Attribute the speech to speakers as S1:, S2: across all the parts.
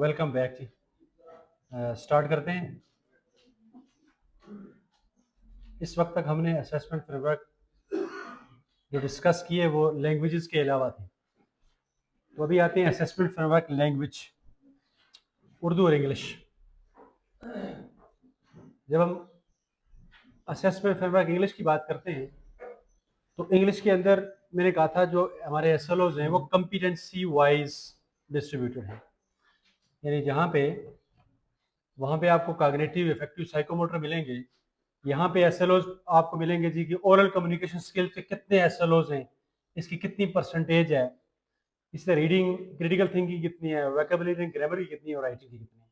S1: Welcome back जी। Start करते हैं। इस वक्त तक हमने असेसमेंट फ्रेमवर्क जो डिस्कस किए वो लैंग्वेजेस के अलावा थे। तो अभी आते हैं असेसमेंट फ्रेमवर्क लैंग्वेज, उर्दू और इंग्लिश। जब हम असेसमेंट फ्रेमवर्क इंग्लिश की बात करते हैं तो इंग्लिश के अंदर मैंने कहा था जो हमारे एसएलओज हैं वो कम्पिटेंसी वाइज डिस्ट्रीब्यूटेड हैं। यानी वहाँ पे आपको कॉग्निटिव, इफेक्टिव, साइकोमोटर मिलेंगे। यहाँ पे एसएलओज आपको मिलेंगे जी कि ओरल कम्युनिकेशन स्किल के कितने एसएलओज हैं, इसकी कितनी परसेंटेज है, इससे रीडिंग, क्रिटिकल थिंकिंग कितनी है, वोकैबुलरी ग्रामर की कितनी है और राइटिंग की कितनी है।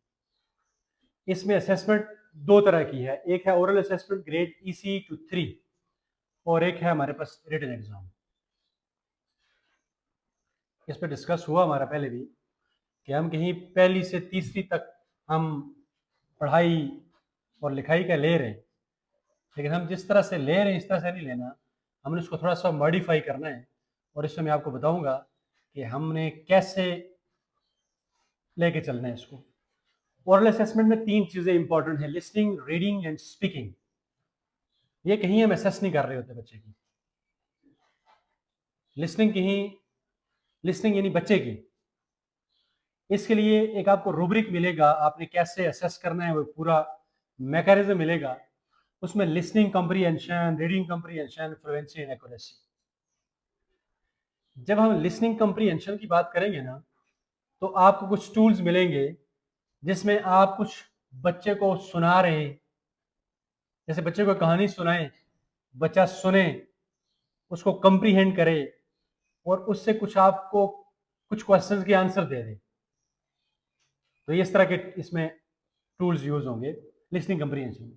S1: इसमें असेसमेंट दो तरह की है, एक है oral assessment grade EC to 3 और एक है हमारे पास रिटन एग्जाम। इस पर डिस्कस हुआ हमारा पहले भी कि हम कहीं पहली से तीसरी तक हम पढ़ाई और लिखाई का ले रहे हैं, लेकिन हम जिस तरह से ले रहे हैं इस तरह से नहीं लेना, हमने उसको थोड़ा सा मॉडिफाई करना है। और इसमें मैं आपको बताऊंगा कि हमने कैसे लेके चलना है इसको। ओरल असेसमेंट में तीन चीज़ें इंपॉर्टेंट हैं, लिसनिंग, रीडिंग एंड स्पीकिंग। ये कहीं हम असेस नहीं कर रहे होते बच्चे की। लिसनिंग यानी बच्चे की, इसके लिए एक आपको रूब्रिक मिलेगा, आपने कैसे असेस करना है वो पूरा मैकेनिज्म मिलेगा। उसमें listening comprehension, reading comprehension, fluency and accuracy. जब हम लिसनिंग कम्प्रीहेंशन की बात करेंगे ना तो आपको कुछ टूल्स मिलेंगे जिसमें आप कुछ बच्चे को सुना रहे हैं, जैसे बच्चे को कहानी सुनाएं, बच्चा सुने, उसको कंप्रीहेंड करे और उससे कुछ आपको कुछ क्वेश्चंस के आंसर दे दे। तो इस तरह के इसमें टूल्स यूज होंगे लिसनिंग कंप्रीहेंशन में।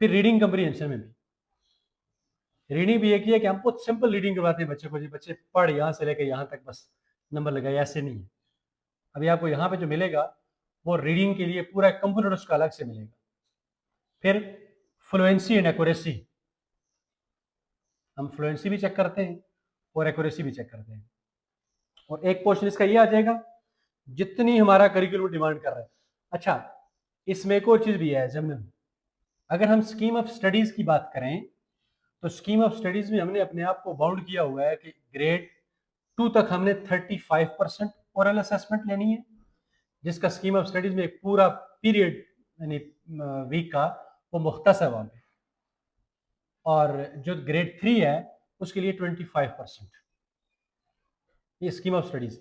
S1: फिर रीडिंग कंप्रीहेंशन में भी रीडिंग भी एक ही है कि हम बहुत सिंपल रीडिंग करवाते हैं बच्चे को, जी बच्चे पढ़ यहाँ से लेकर यहाँ तक बस नंबर लगाए, ऐसे नहीं है। अभी आपको यहाँ पे जो मिलेगा वो रीडिंग के लिए पूरा कंपोनेंट उसका अलग से मिलेगा। फिर फ्लुएंसी एंड एक्यूरेसी, हम फ्लुएंसी भी चेक करते हैं और एक्यूरेसी भी चेक करते हैं। और एक पोर्शन इसका ये आ जाएगा जितनी हमारा करिकुलम डिमांड कर रहा है। अच्छा, इसमें एक और चीज भी है जमीन, अगर हम स्कीम ऑफ स्टडीज की बात करें तो स्कीम ऑफ स्टडीज में हमने अपने आप को बाउंड किया हुआ है कि ग्रेड 2 तक हमने 35% ओरल असेसमेंट लेनी है, जिसका स्कीम ऑफ स्टडीज में एक पूरा पीरियड यानी वीक का वो मुख्तस है वहां पे। और जो ग्रेड 3 है उसके लिए 25%। ये स्कीम ऑफ स्टडीज।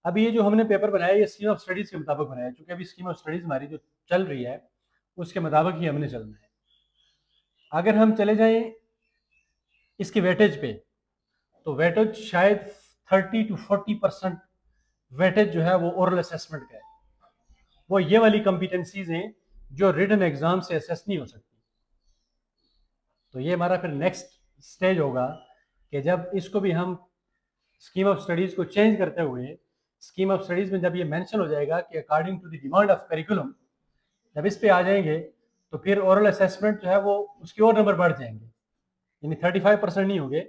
S1: अभी ये जो हमने पेपर बनाया ये स्कीम ऑफ स्टडीज के मुताबिक बनाया है, क्योंकि अभी स्कीम ऑफ स्टडीज हमारी जो चल रही है उसके मुताबिक ही हमने चलना है। अगर हम चले जाएं इसके वेटेज पे तो वेटेज शायद 30 to 40% वेटेज जो है वो ओरल असेसमेंट का है। वो ये वाली कॉम्पिटेंसीज हैं जो रिटन एग्जाम से असेस नहीं हो सकती। तो ये हमारा फिर नेक्स्ट स्टेज होगा कि जब इसको भी हम स्कीम ऑफ स्टडीज को चेंज करते हुए स्कीम ऑफ स्टडीज में जब ये मेंशन हो जाएगा कि according to the demand of curriculum, जब इस पे आ जाएंगे तो फिर ओरल असेसमेंट जो है वो उसके और नंबर बढ़ जाएंगे, यानी 35% नहीं होंगे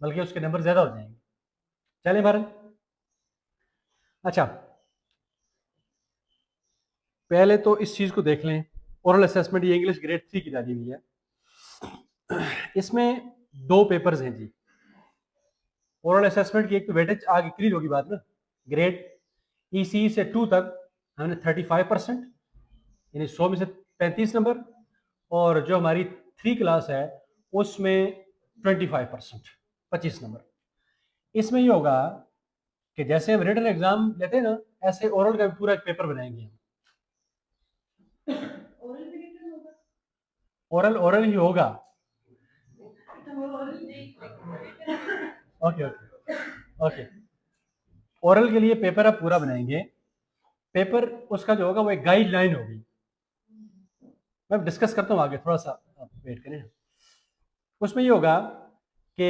S1: बल्कि उसके नंबर ज्यादा हो जाएंगे। चले भारत। अच्छा, पहले तो इस चीज को देख लें, ओरल असेसमेंट ये इंग्लिश ग्रेड 3 की डाली हुई है। इसमें दो पेपर्स हैं जी। ओरल असेसमेंट की एक तो वेटेज आगे क्लियर होगी बात ना, ग्रेड EC से 2 तक हमने 35% यानी 100 में से 35 नंबर, और जो हमारी 3 क्लास है उसमें 25%, 25 नंबर। इसमें ये होगा कि जैसे हम रिटन एग्जाम लेते हैं ना ऐसे ओरल का पूरा एक पेपर बनाएंगे हम। ओरल ओरल ही होगा। Okay okay okay. ओरल के लिए पेपर आप पूरा बनाएंगे। पेपर उसका जो होगा वो एक गाइडलाइन होगी, मैं डिस्कस करता हूँ आगे, थोड़ा सा आप वेट करें। उसमें ये होगा कि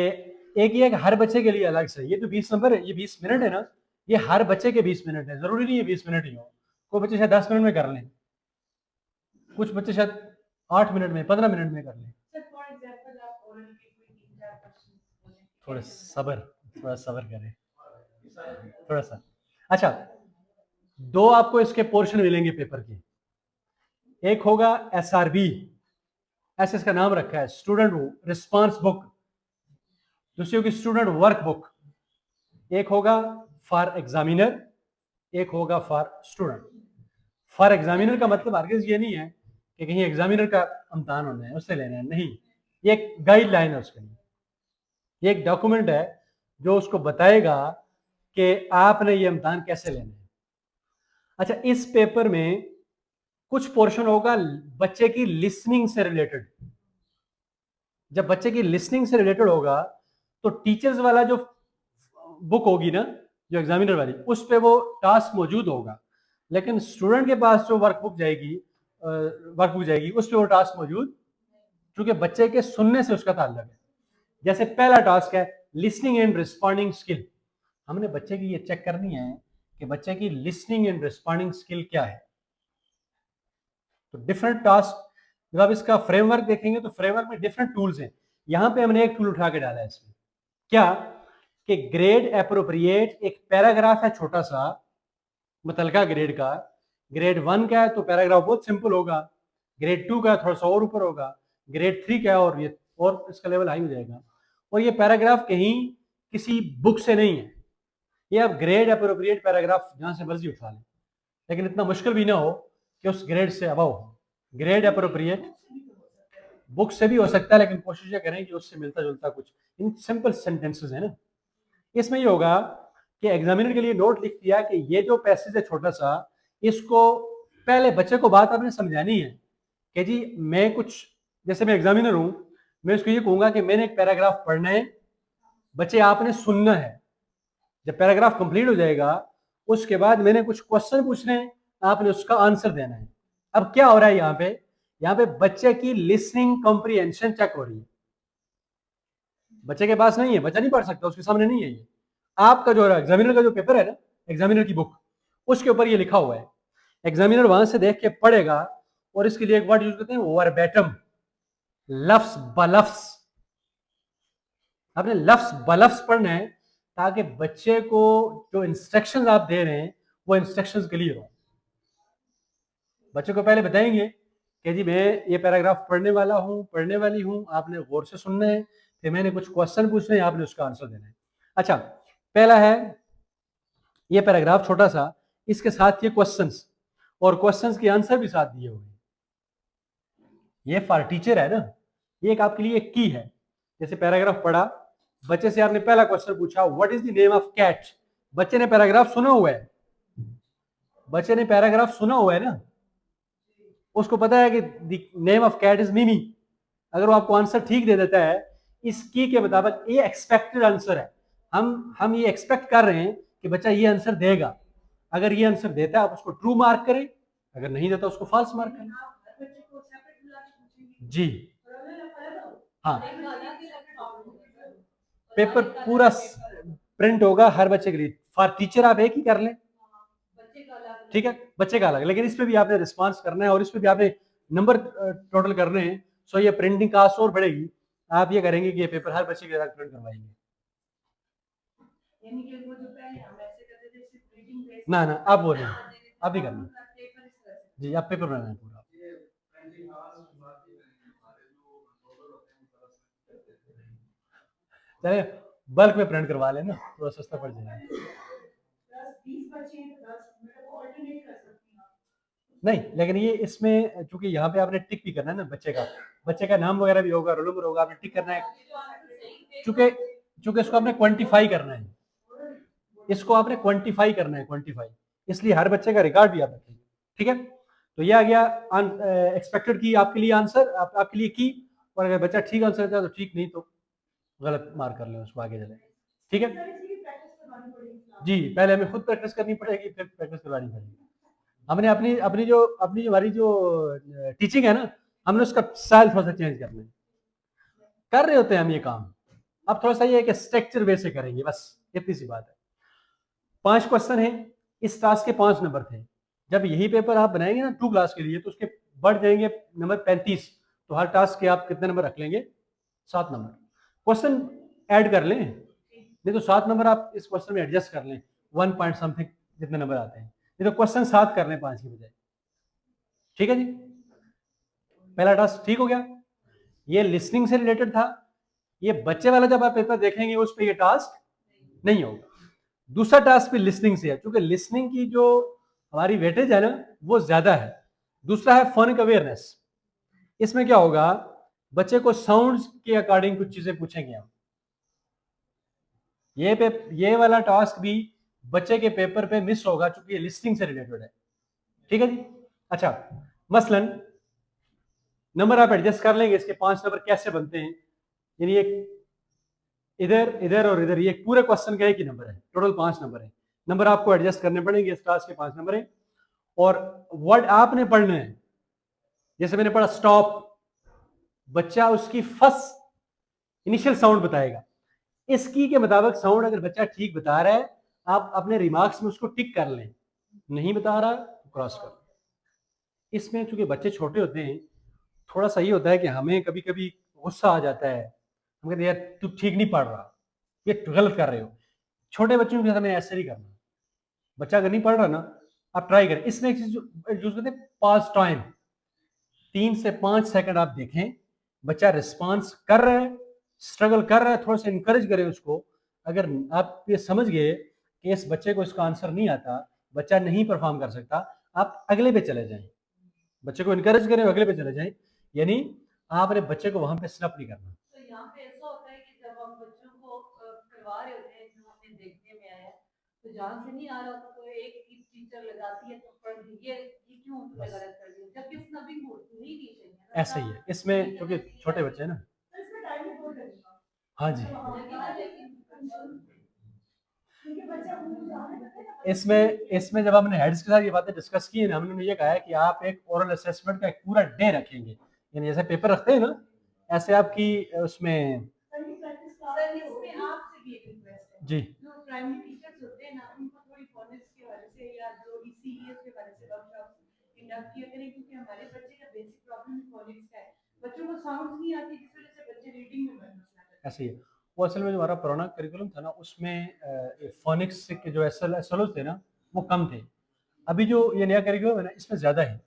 S1: एक ये हर बच्चे के लिए अलग से, ये तो 20 नंबर है, ये 20 मिनट है ना, ये हर बच्चे के 20 मिनट है, जरूरी नहीं है 20 मिनट ही हो। कोई बच्चे शायद 10 मिनट में कर लें, कुछ बच्चे शायद 8 मिनट में, 15 मिनट में कर लें। थोड़ा सबर, थोड़ा सबर करें, थोड़ा सा। अच्छा, दो आपको इसके पोर्शन मिलेंगे पेपर के, एक होगा SRB, ऐसे इसका नाम रखा है, स्टूडेंट रिस्पांस बुक, दूसरी होगी स्टूडेंट वर्क बुक, एक होगा फॉर एग्जामिनर, एक होगा फॉर स्टूडेंट। फॉर एग्जामिनर का मतलब हरगिज ये नहीं है कि कहीं एग्जामिनर का इम्तहान होना है उससे लेना है, नहीं, ये एक गाइडलाइन है उसके लिए, ये एक डॉक्यूमेंट है जो उसको बताएगा कि आपने ये इम्तहान कैसे लेना है। अच्छा, इस पेपर में कुछ पोर्शन होगा बच्चे की लिसनिंग से रिलेटेड। जब बच्चे की लिसनिंग से रिलेटेड होगा तो टीचर्स वाला जो बुक होगी ना, जो एग्जामिनर वाली, उस पे वो टास्क मौजूद होगा, लेकिन स्टूडेंट के पास जो वर्कबुक जाएगी उस पे वो टास्क मौजूद, क्योंकि बच्चे के सुनने से उसका ताल्लुक है। जैसे पहला टास्क है लिसनिंग एंड रिस्पॉन्डिंग स्किल, हमने बच्चे की ये चेक करनी है कि बच्चे की लिसनिंग एंड रिस्पॉन्डिंग स्किल क्या है। तो डिफरेंट टास्क, जब आप इसका फ्रेमवर्क देखेंगे तो फ्रेमवर्क में डिफरेंट टूल्स हैं। यहां पे हमने एक टूल उठा के डाला है इसमें, क्या कि ग्रेड एप्रोप्रिएट, एक पैराग्राफ है छोटा सा मुतलका ग्रेड का, ग्रेड 1 का है तो पैराग्राफ बहुत सिंपल होगा, ग्रेड 2 का थोड़ा सा और ऊपर होगा, ग्रेड 3 का है और ये और इसका लेवल हाई हो जाएगा। और ये पैराग्राफ कहीं किसी बुक से नहीं है, ये आप ग्रेड एप्रोप्रिएट पैराग्राफ जहां से मर्जी उठा लें, लेकिन इतना मुश्किल भी ना हो कि उस ग्रेड से अबव हो। ग्रेड एप्रोप्रिएट बुक से भी हो सकता है, लेकिन कोशिश ये करें कि उससे मिलता जुलता कुछ इन सिंपल सेंटेंसेस है ना। इसमें ये होगा कि एग्जामिनर के लिए नोट लिख दिया कि ये जो पैसेज है छोटा सा, इसको पहले बच्चे को बात आपने समझानी है कि जी मैं कुछ, जैसे मैं एग्जामिनर हूं, मैं उसको ये कहूंगा कि मैंने एक पैराग्राफ पढ़ना है, बच्चे आपने सुनना है। जब पैराग्राफ कंप्लीट हो जाएगा उसके बाद मैंने कुछ क्वेश्चन पूछने हैं, आपने उसका आंसर देना है। अब क्या हो रहा है यहाँ पे बच्चे की लिसनिंग कॉम्प्रिहेंशन चेक हो रही है। बच्चे के पास नहीं है, बच्चा नहीं पढ़ सकता, उसके सामने नहीं है ये, आपका जो एग्जामिनर का जो पेपर है ना, एग्जामिनर की बुक, उसके ऊपर ये लिखा हुआ है। एग्जामिनर वहां से देख के पढ़ेगा और इसके लिए एक वर्ड यूज करते हैं वर्बैटम, लफ्ज बलफ्ज। आपने लफ्ज बलफ्ज पढ़ना है ताकि बच्चे को जो इंस्ट्रक्शंस आप दे रहे हैं वो इंस्ट्रक्शंस क्लियर हो। बच्चे को पहले बताएंगे कि जी मैं ये पैराग्राफ पढ़ने वाला हूँ, पढ़ने वाली हूँ, आपने गौर से सुनना है, फिर मैंने कुछ क्वेश्चन पूछने हैं, आपने उसका आंसर देना है। अच्छा, पहला है ये पैराग्राफ छोटा सा, इसके साथ ये क्वेश्चंस और क्वेश्चंस के आंसर भी साथ दिए हुए हैं। ये फॉर टीचर है ना, ये एक आपके लिए एक की है। जैसे पैराग्राफ पढ़ा, बच्चे से आपने पहला क्वेश्चन पूछा what is the name of cat, बच्चे ने पैराग्राफ सुना हुआ है, बच्चे ने पैराग्राफ सुना हुआ है ना, उसको पता है कि the name of cat is Mimi. अगर वो आपको आंसर ठीक दे देता है इस की के मुताबिक, ये एक्सपेक्टेड आंसर है, हम ये एक्सपेक्ट कर रहे हैं कि बच्चा ये आंसर देगा। अगर ये आंसर देता है आप उसको ट्रू मार्क करें, अगर नहीं देता उसको फॉल्स मार्क करें। जी हाँ, पेपर पूरा प्रिंट होगा हर बच्चे के लिए। फॉर टीचर आप एक ही कर लें, ठीक है, बच्चे का अलग, लेकिन इस पे भी आपने रिस्पांस करना है और इस पे भी आपने नंबर टोटल करने हैं। सो ये प्रिंटिंग कास्ट और बढ़ेगी। आप ये करेंगे कि ये पेपर हर बच्चे के साथ प्रिंट करवाएंगे। ना ना, आप बोले आप भी करना जी, आप पेपर बनाना है पूरा। चले बल्क में प्रिंट करवा लेना, थोड़ा सस्ता पड़ जाएगा। नहीं, लेकिन ये इसमें चूंकि यहाँ पे आपने टिक भी करना है ना, बच्चे का नाम वगैरह भी होगा, रोल नंबर होगा, आपने टिक करना है, चूंकि चूंकि इसको आपने क्वांटिफाई करना है, इसको आपने क्वांटिफाई करना है, क्वांटिफाई, इसलिए हर बच्चे का रिकॉर्ड भी आप रखेंगे। ठीक है, तो ये आ गया एक्सपेक्टेड की आपके लिए आंसर, आपके लिए की, और अगर बच्चा ठीक आंसर देता है तो ठीक, नहीं तो गलत मार्क कर लें उसको, आगे चले। ठीक है जी, पहले हमें खुद प्रैक्टिस करनी पड़ेगी, फिर प्रैक्टिस करवानी पड़ेगी। हमने अपनी अपनी हमारी जो टीचिंग है ना, हमने उसका स्टाइल थोड़ा सा चेंज करना है, कर रहे होते हैं हम ये काम, अब थोड़ा सा ये है कि स्ट्रक्चर वे से करेंगे, बस इतनी सी बात है। 5 क्वेश्चन है, इस टास्क के 5 नंबर थे। जब यही पेपर आप बनाएंगे ना 2 क्लास के लिए तो उसके बढ़ जाएंगे नंबर 35, तो हर टास्क के आप कितने नंबर रख लेंगे, 7 नंबर। क्वेश्चन ऐड कर लें, नहीं तो 7 नंबर आप इस क्वेश्चन में एडजस्ट कर लें, 1 पॉइंट समथिंग जितने नंबर आते हैं, ये तो क्वेश्चन 7 करने 5 की बजाय। ठीक है जी, पहला टास्क ठीक हो गया, ये लिसनिंग से रिलेटेड था। ये बच्चे वाला जब आप पेपर देखेंगे उस पर ये टास्क नहीं होगा। दूसरा टास्क भी लिसनिंग से है, क्योंकि लिसनिंग की जो हमारी वेटेज है ना वो ज्यादा है। दूसरा है फोनिक अवेयरनेस। इसमें क्या होगा, बच्चे को साउंड्स के अकॉर्डिंग कुछ चीजें पूछेंगे हम। ये वाला टास्क भी बच्चे के पेपर पे मिस होगा, क्योंकि ये लिसनिंग से रिलेटेड है। ठीक है जी। अच्छा, मसलन नंबर आप एडजस्ट कर लेंगे, इसके 5 नंबर कैसे बनते हैं, यानी एक इधर इधर और इधर, ये पूरे क्वेश्चन का एक ही नंबर है, टोटल 5 नंबर है। नंबर आपको एडजस्ट करने पड़ेंगे, इस टास्क के 5 नंबर है। और वर्ड आपने पढ़ने हैं, जैसे मैंने पढ़ा स्टॉप, बच्चा उसकी फर्स्ट इनिशियल साउंड बताएगा। इसकी के मुताबिक साउंड अगर बच्चा ठीक बता रहा है, आप अपने रिमार्क्स में उसको टिक कर लें, नहीं बता रहा तो क्रॉस कर लें। इसमें चूंकि बच्चे छोटे होते हैं, थोड़ा सा ये होता है कि हमें कभी कभी गुस्सा आ जाता है, हम कहते हैं यार तू ठीक नहीं पढ़ रहा, ये गलत कर रहे हो। छोटे बच्चों के साथ हमें ऐसे नहीं करना। बच्चा अगर नहीं पढ़ रहा ना, आप ट्राई करें। इसमें एक चीज यूज करते हैं, पास टाइम, 3 से 5 सेकंड आप देखें, बच्चा रिस्पॉन्स कर रहा है, स्ट्रगल कर रहा है, थोड़ा सा इंकरेज करें उसको। अगर आप ये समझ गए कि इस बच्चे को इसका आंसर नहीं आता, बच्चा नहीं परफॉर्म कर सकता, आप अगले पे चले जाएं। बच्चे को इनकरेज करें, अगले पे चले जाएं, यानी आपने बच्चे को वहां पे स्नप नहीं करना।
S2: तो यहाँ पे ऐसा होता है कि जब आप बच्चों को करवा रहे होते हैं, जो आपने देखने में आया, तो जान से नहीं आ रहा होता तो एक की टीचर लगाती है तो पढ़ दी, ये क्यों तुमने गलत कर दिया, जबकि स्नबिंग नहीं दी चाहिए ना।
S1: ऐसा ही है इसमें, क्योंकि छोटे बच्चे हैं ना।
S2: तो इसमें टाइम भी बहुत लगेगा।
S1: हाँ जी, इसमें जब हमने हेड्स के साथ ये बातें डिस्कस की है ना, हमने ये कहा है कि आप एक ओरल असेसमेंट का एक पूरा डे रखेंगे, यानी जैसे पेपर रखते हैं ना, ऐसे आपकी उसमें
S2: आपसे भी एक रिक्वेस्ट है
S1: जी
S2: जो प्राइमरी टीचर्स होते हैं ना, उनको थोड़ी फोनिक्स के बारे से या जो ईसीईएस के बारे से वर्कशॉप कंडक्ट किया करें, क्योंकि हमारे बच्चे का बेसिक प्रॉब्लम फोनिक्स का है। बच्चों को साउंड नहीं आती, जिस वजह से बच्चे रीडिंग में मसला करते हैं।
S1: ऐसे ही है। वो असल में जो हमारा पुराना करिकुलम था ना, उसमें फोनिक्स के जो एस थे ना वो कम थे। अभी जो ये नया करिकुलम है ना, इसमें ज़्यादा है।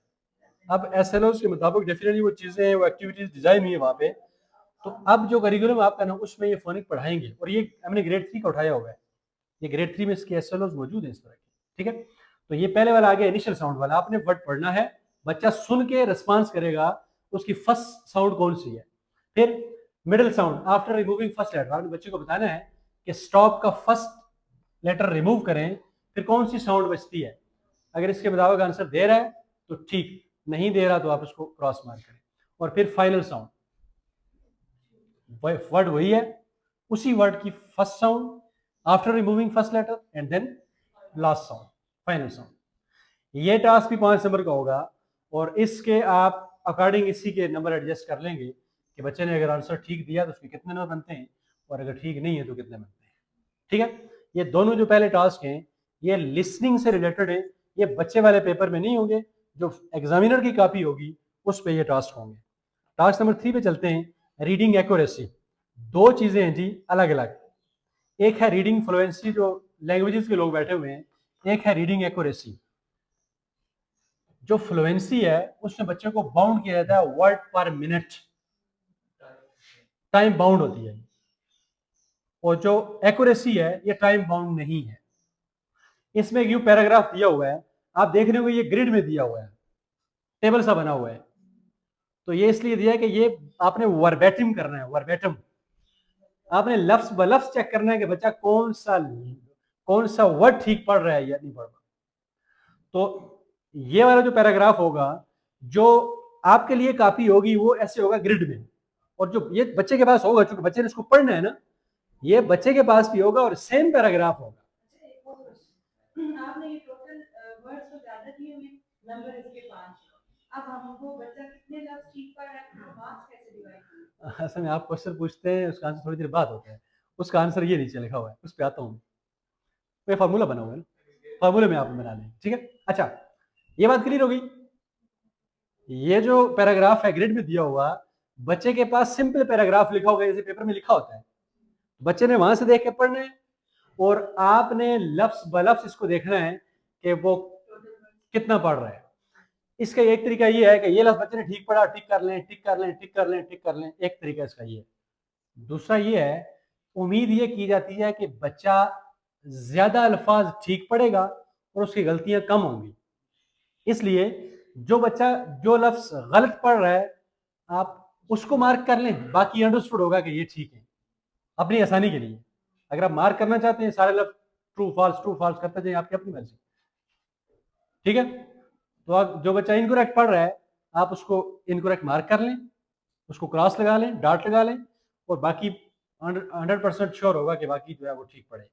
S1: अब एस के मुताबिक डेफिनेटली वो चीज़ें, वो एक्टिविटीज़ डिज़ाइन हुई है वहाँ पे। तो अब जो करिकुलम आपका ना, उसमें ये फोनिक पढ़ाएंगे, और ये हमने ग्रेड 3 का उठाया हुआ है। ये ग्रेड 3 में इसके एस मौजूद है इस तरह के। ठीक है, तो ये पहले वाला आ गया इनिशियल साउंड वाला, आपने वर्ड पढ़ना है, बच्चा सुन के रिस्पॉन्स करेगा उसकी फर्स्ट साउंड कौन सी है। फिर middle sound after removing first letter, आपने बच्चे को बताना है कि स्टॉप का फर्स्ट लेटर रिमूव करें, फिर कौन सी साउंड बचती है। अगर इसके मुताबिक आंसर दे रहा है तो ठीक, नहीं दे रहा तो आप उसको क्रॉस मार्क करें। और फिर फाइनल साउंड, वर्ड वही है, उसी वर्ड की first sound after removing first letter and then last sound, final sound. ये टास्क भी 5 नंबर का होगा, और इसके आप अकॉर्डिंग इसी के नंबर एडजस्ट कर लेंगे कि बच्चे ने अगर आंसर ठीक दिया तो उसके कितने नंबर बनते हैं, और अगर ठीक नहीं है तो कितने बनते हैं। ठीक है, ये दोनों जो पहले टास्क हैं ये लिसनिंग से रिलेटेड है, ये बच्चे वाले पेपर में नहीं होंगे, जो एग्जामिनर की कॉपी होगी उस पर ये टास्क होंगे। टास्क नंबर 3 पे चलते हैं, रीडिंग एक्यूरेसी। दो चीजें हैं जी अलग अलग, एक है रीडिंग फ्लुएंसी जो लैंग्वेजेस के लोग बैठे हुए हैं, एक है रीडिंग एक्यूरेसी। जो फ्लुएंसी है उसमें बच्चे को बाउंड किया जाता है वर्ड पर मिनट, टाइम बाउंड होती है, और जो एक्यूरेसी है ये टाइम बाउंड नहीं है। इसमें एक यूं पैराग्राफ दिया हुआ है, आप देख रहे हो ये ग्रिड में दिया हुआ है, टेबल सा बना हुआ है, तो ये इसलिए दिया है कि ये आपने वर्बेटिम करना है, वर्बेटिम आपने लफ्ज ब लफ्ज चेक करना है कि बच्चा कौन सा वर्ड ठीक पढ़ रहा है या नहीं पढ़ रहा। तो ये वाला जो पैराग्राफ होगा, जो आपके लिए काफी होगी, वो ऐसे होगा ग्रिड में, और जो ये बच्चे के पास होगा, क्योंकि बच्चे ने इसको पढ़ना है ना, ये बच्चे के पास भी होगा और सेम पैराग्राफ होगा।
S2: आपने ये टोटल वर्ड्स तो ज्यादा दिए हुए, नंबर इसके 5, अब हमको बच्चा कितने लफ्ज ठीक पढ़ रहा है तो मार्क्स कैसे डिवाइड करें।
S1: असल में आप क्वेश्चन पूछते हैं, उसका आंसर थोड़ी देर बाद होता है, उसका आंसर ये नीचे लिखा हुआ है, उस पर आता हूँ। तो ये फार्मूला बना हुआ है ना, फार्मूले में आप बना लें। ठीक है, अच्छा ये बात क्लियर हो गई। ये जो पैराग्राफ है ग्रिड में दिया हुआ, बच्चे के पास सिंपल पैराग्राफ लिखा होगा जैसे पेपर में लिखा होता है, बच्चे ने वहां से देख के पढ़ना है, और आपने लफ्ज ब लफ्ज इसको देखना है कि वो कितना पढ़ रहा है। इसका एक तरीका ये है कि ये लफ्ज बच्चे ने ठीक पढ़ा, टिक कर लें, टिक कर लें, टिक कर लें, टिक कर लें, एक तरीका इसका ये है। दूसरा ये है, उम्मीद ये की जाती है कि बच्चा ज्यादा अल्फाज ठीक पढ़ेगा और उसकी गलतियां कम होंगी। इसलिए जो बच्चा जो लफ्ज गलत पढ़ रहा है आप उसको मार्क कर लें, बाकी अंडरस्टूड होगा कि ये ठीक है, अपनी आसानी के लिए। अगर आप मार्क करना चाहते हैं सारे लफ्ज ट्रू फॉल्स करते जाए, आपकी अपनी मर्जी, ठीक है। तो आप जो बच्चा इनकरेक्ट पढ़ रहा है आप उसको इनकरेक्ट मार्क कर लें, उसको क्रॉस लगा लें, डार्ट लगा लें, और बाकी 100% श्योर होगा कि बाकी जो है वो ठीक पढ़े।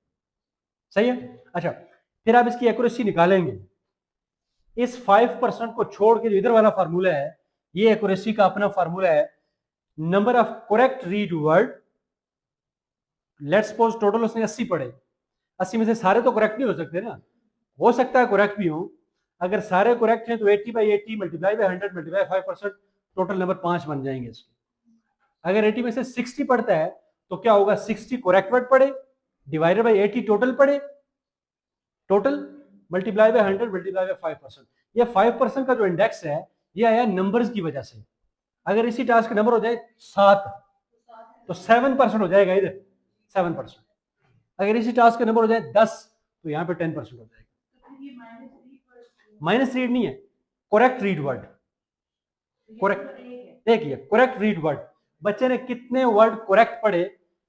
S1: सही है। अच्छा, फिर आप इसकी एक्यूरेसी निकालेंगे। इस 5% को छोड़ के जो इधर वाला फार्मूला है, ये एक्यूरेसी का अपना फार्मूला है। Number of correct read word, let's suppose total उसने 80 पढ़े, 80 में से सारे तो करेक्ट नहीं हो सकते ना, हो सकता है करेक्ट भी हो। अगर सारे करेक्ट हैं तो 80/80 multiply by 100 multiply 5%, total number 5 बन जाएंगे इसके। अगर 80 में से 60 पढ़ता है तो क्या होगा, 60 करेक्ट वर्ड पढ़े डिवाइडेड बाय 80 टोटल पढ़े, total multiply by 100 multiply by 5%। ये 5% का जो इंडेक्स है ये आया नंबर्स की वजह से। अगर इसी टास्क का नंबर हो जाए 7 तो 7% हो जाएगा इधर, 7%। अगर इसी टास्क का नंबर हो जाए 10 तो यहाँ पे 10% हो जाएगा। माइनस रीड नहीं है, करेक्ट रीड वर्ड, करेक्ट एक ही है, करेक्ट रीड वर्ड। बच्चे ने कितने वर्ड करेक्ट पढ़े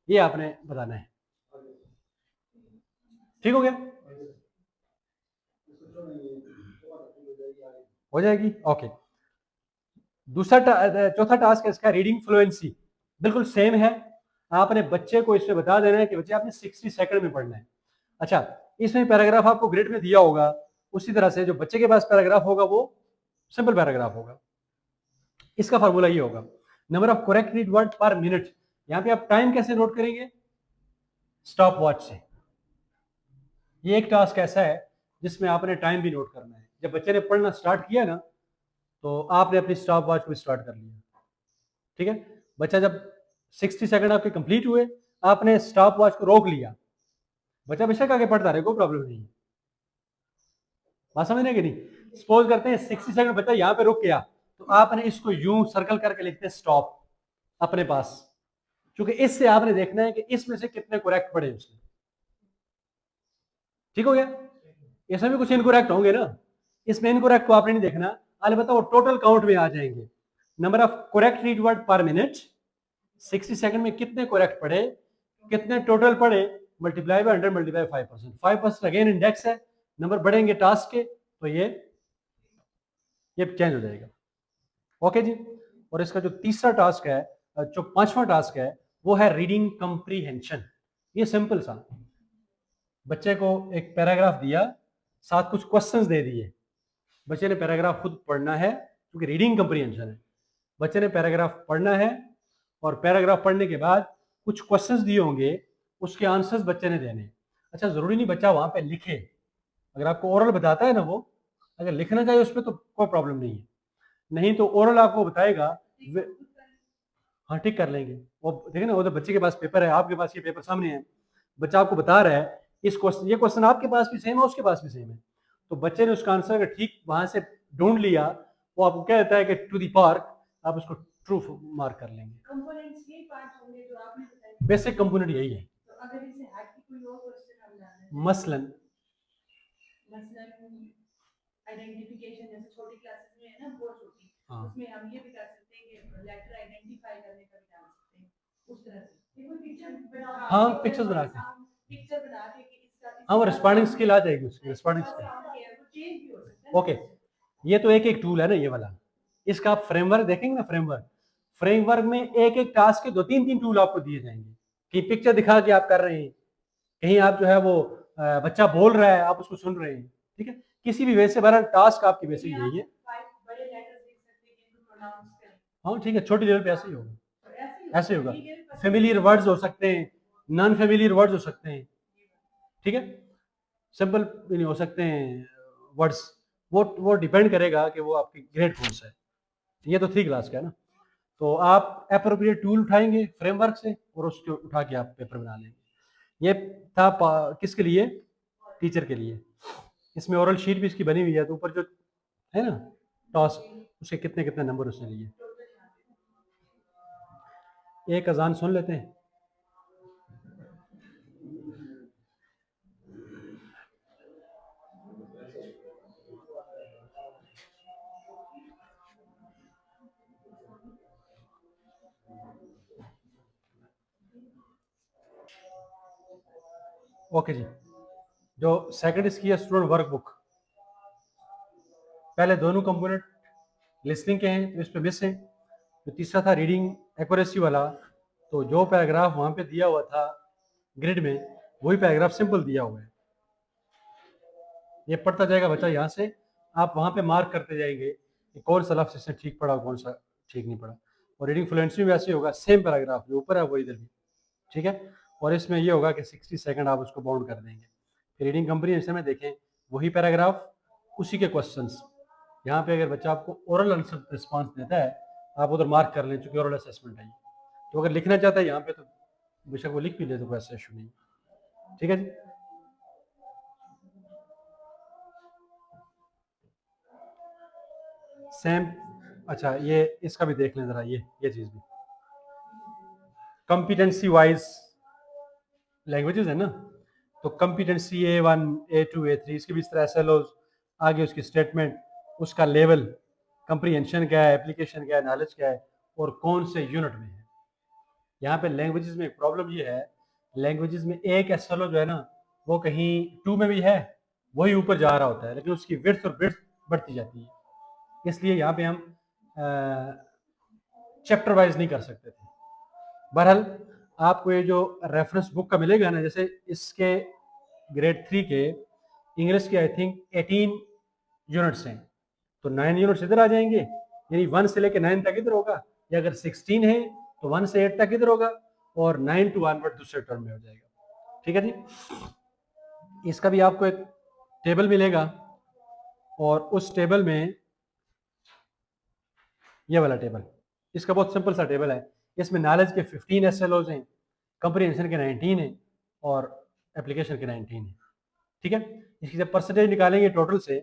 S1: ये आपने बताना है। ठीक हो गया, हो जाएगी, ओके। चौथा टास्क है इसका रीडिंग फ्लुएंसी। बिल्कुल सेम है, आपने बच्चे को इसमें बता देना है कि बच्चे आपने 60 सेकंड में पढ़ना है। अच्छा, इसमें पैराग्राफ आपको ग्रेड में दिया होगा, उसी तरह से जो बच्चे के पास पैराग्राफ होगा वो सिंपल पैराग्राफ होगा। इसका फार्मूला ये होगा, number of correct read word पर मिनट। यहां पे आप टाइम कैसे नोट करेंगे, स्टॉप वॉच से। ये एक टास्क ऐसा है जिसमें आपने टाइम भी नोट करना है। जब बच्चे ने पढ़ना स्टार्ट किया ना तो आपने अपनी स्टॉप वॉच को स्टार्ट कर लिया, ठीक है। बच्चा जब 60 सेकंड आपके कंप्लीट हुए आपने स्टॉप वॉच को रोक लिया, बच्चा बेशक आगे पढ़ता रहे, कोई प्रॉब्लम नहीं है। बात समझने की नहीं। सपोज करते हैं 60 सेकंड बच्चा यहाँ पे रुक गया तो आपने इसको यूं सर्कल करके लिखते हैं स्टॉप अपने पास, क्योंकि इससे आपने देखना है कि इसमें से कितने करेक्ट पढ़े उसने। ठीक हो गया। इसमें भी कुछ इनकरेक्ट होंगे ना, इसमें इनकरेक्ट को आपने नहीं देखना, अरे बताओ टोटल काउंट में आ जाएंगे। Number of correct read word पर मिनट, 60 सेकंड में कितने करेक्ट पढ़े, कितने टोटल पढ़े, multiply by 100 multiply 5%। 5% again index है, नंबर बढ़ेंगे टास्क के तो ये चेंज हो जाएगा। ओके जी। और इसका जो तीसरा टास्क है, जो पांचवा टास्क है, वो है रीडिंग कंप्रीहेंशन। ये सिंपल सा, बच्चे को एक पैराग्राफ दिया, साथ कुछ क्वेश्चंस दे दिए, बच्चे ने पैराग्राफ खुद पढ़ना है क्योंकि रीडिंग कंप्रीहेंशन है। बच्चे ने पैराग्राफ पढ़ना है और पैराग्राफ पढ़ने के बाद कुछ क्वेश्चंस दिए होंगे, उसके आंसर्स बच्चे ने देने। अच्छा, जरूरी नहीं बच्चा वहां पे लिखे, अगर आपको ओरल बताता है ना, वो अगर लिखना चाहिए उस पर तो कोई प्रॉब्लम नहीं है, नहीं तो ओरल आपको बताएगा। हाँ ठीक कर लेंगे, वो देखिए ना, वो तो बच्चे के पास पेपर है, आपके पास ये पेपर सामने है, बच्चा आपको बता रहा है इस क्वेश्चन, ये क्वेश्चन आपके पास भी सेम है उसके पास भी सेम है, तो बच्चे ने उसका आंसर अगर ठीक वहां से ढूंढ लिया, वो आपको कह देता है कि टू दी पार्क, आप उसको ट्रू मार्क कर लेंगे।
S2: कंपोनेंट्स ये पांच होंगे जो आपने बताए,
S1: बेसिक कंपोनेंट यही है।
S2: तो अगर इसे हट के कोई और क्वेश्चन हम जाना है,
S1: मसलन
S2: आइडेंटिफिकेशन, जैसे छोटी क्लासेस में है ना, बहुत छोटी,
S1: हाँ,
S2: उसमें हम ये भी कर सकते हैं कि लेटर आइडेंटिफाई करने का भी डाल सकते हैं उस तरह से। ये कोई पिक्चर बना,
S1: हाँ पिक्चर्स बना के,
S2: पिक्चर बना के कि इसका
S1: हाँ वो रिस्पॉन्डिंग स्किल आ जाएगी उसकी, रिस्पॉन्डिंग स्किल।
S2: चेंज भी हो सकता है।
S1: ओके, ये तो एक एक टूल है ना ये वाला, इसका आप फ्रेमवर्क देखेंगे ना, फ्रेमवर्क में एक एक टास्क के 2-3 टूल आपको दिए जाएंगे कि पिक्चर दिखा के आप कर रहे हैं, कहीं आप जो है वो बच्चा बोल रहा है आप उसको सुन रहे हैं, ठीक है, किसी भी वे से बड़ा टास्क आपकी बेसिक यही है। हाँ ठीक है, छोटी लेवल पे ऐसे ही होगा, ऐसे होगा। फेमिलियर वर्ड्स हो सकते हैं, नॉन फेमिलियर वर्ड्स हो सकते हैं, ठीक है, सिंपल नहीं हो सकते हैं वर्ड्स, वो डिपेंड करेगा कि वो आपकी ग्रेड कौन सा है। ये तो 3 क्लास का है ना, तो आप एप्रोप्रिएट टूल उठाएंगे फ्रेमवर्क से और उसको उठा के आप पेपर बना लेंगे। ये था किसके लिए, टीचर के लिए। इसमें ओरल शीट भी इसकी बनी हुई है, तो ऊपर जो है ना टॉस, उसके कितने कितने नंबर उसने लिए। एक अजान सुन लेते हैं। ओके जी, जो सेकंड इसकी है स्टूडेंट वर्कबुक, पहले दोनों कंपोनेंट लिसनिंग के हैं तो इस पे मिस है। जो तीसरा था रीडिंग एक्यूरेसी वाला, तो जो पैराग्राफ वहाँ पे दिया हुआ था ग्रिड में, वही पैराग्राफ सिंपल दिया हुआ है। ये पढ़ता जाएगा बच्चा यहाँ से, आप वहाँ पे मार्क करते जाएंगे कि कौन सा लफ्ज़ इसने ठीक पढ़ा, कौन सा ठीक नहीं पढ़ा। और रीडिंग फ्लुएंसी भी वैसे होगा, सेम पैराग्राफ जो ऊपर है वो इधर भी, ठीक है। और इसमें ये होगा कि 60 सेकंड आप उसको बाउंड कर देंगे। फिर रीडिंग कंप्रीहेंशन में देखें वही पैराग्राफ, उसी के क्वेश्चंस। यहाँ पे अगर बच्चा आपको ओरल आंसर रिस्पॉन्स देता है, आप उधर मार्क कर लें, चूंकि ओरल असेसमेंट है ये। तो अगर लिखना चाहता है यहाँ पे तो बेशक वो लिख भी ले, तो कोई ऐसा इशू नहीं, ठीक है जी। सेम, अच्छा ये इसका भी देख लें जरा, ये चीज़ भी कॉम्पिटेंसी वाइज लैंग्वेजेस है ना, तो कॉम्पिटेंसी A1 A2 A3, इसके भी इस तरह SLOs, आगे उसकी स्टेटमेंट, उसका लेवल, कंप्रीहेंशन क्या है, एप्लीकेशन क्या है, नॉलेज क्या है, और कौन से यूनिट में है। यहाँ पे लैंग्वेजेस में एक प्रॉब्लम ये है, लैंग्वेजेस में एक SLO जो है ना, वो कहीं 2 में भी है, वही ऊपर जा रहा होता है, लेकिन उसकी विड्थ और ब्रेड्थ बढ़ती जाती है। इसलिए यहाँ पे हम चैप्टर वाइज नहीं कर सकते थे। बहरहाल आपको ये जो रेफरेंस बुक का मिलेगा ना, जैसे इसके ग्रेड 3 के इंग्लिश के आई थिंक 18 यूनिट्स हैं, तो 9 यूनिट्स इधर आ जाएंगे, यानी 1 से लेकर 9 तक इधर होगा, या अगर 16 है तो 1 से 8 तक इधर होगा, और 9 to 1 दूसरे टर्म में हो जाएगा, ठीक है जी। इसका भी आपको एक टेबल मिलेगा, और उस टेबल में ये वाला टेबल, इसका बहुत सिंपल सा टेबल है। इसमें नॉलेज के 15 SLOs हैं, कंप्रीहेंशन के 19 हैं, और एप्लीकेशन के 19 हैं, ठीक है। इसकी जब परसेंटेज निकालेंगे टोटल से,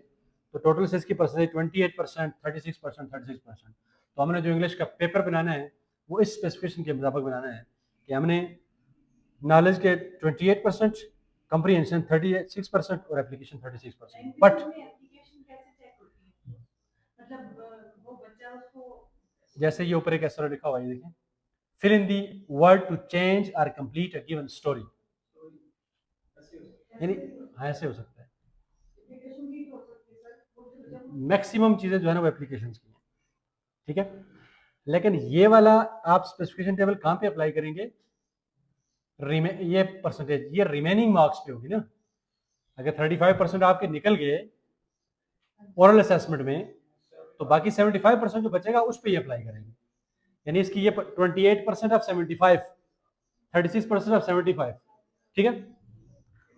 S1: तो टोटल से इसकी परसेंटेज 28%, 36%, 36%। तो हमने जो इंग्लिश का पेपर बनाना है वो इस स्पेसिफिकेशन के मुताबिक बनाना है कि हमने नॉलेज के 28%, कंप्रीहेंशन 36% और एप्लीकेशन 36%। बट जैसे ये ऊपर एक SLO लिखा हुआ है, ये देखें, fill in the word to change or complete a given story, यानी हाँ ऐसे हो सकता है। मैक्सिमम चीजें जो है ना वो एप्लीकेशन की हैं, ठीक है। लेकिन ये वाला आप स्पेसिफिकेशन टेबल कहाँ पे अप्लाई करेंगे, ये परसेंटेज, ये रिमेनिंग मार्क्स पे होगी ना। अगर 35% आपके निकल गए ओरल असेसमेंट में, तो बाकी 75% जो बचेगा उस पर ही अप्लाई करेंगे। यानी इसकी ये 28% ऑफ 75, 36% ऑफ 75, ठीक है।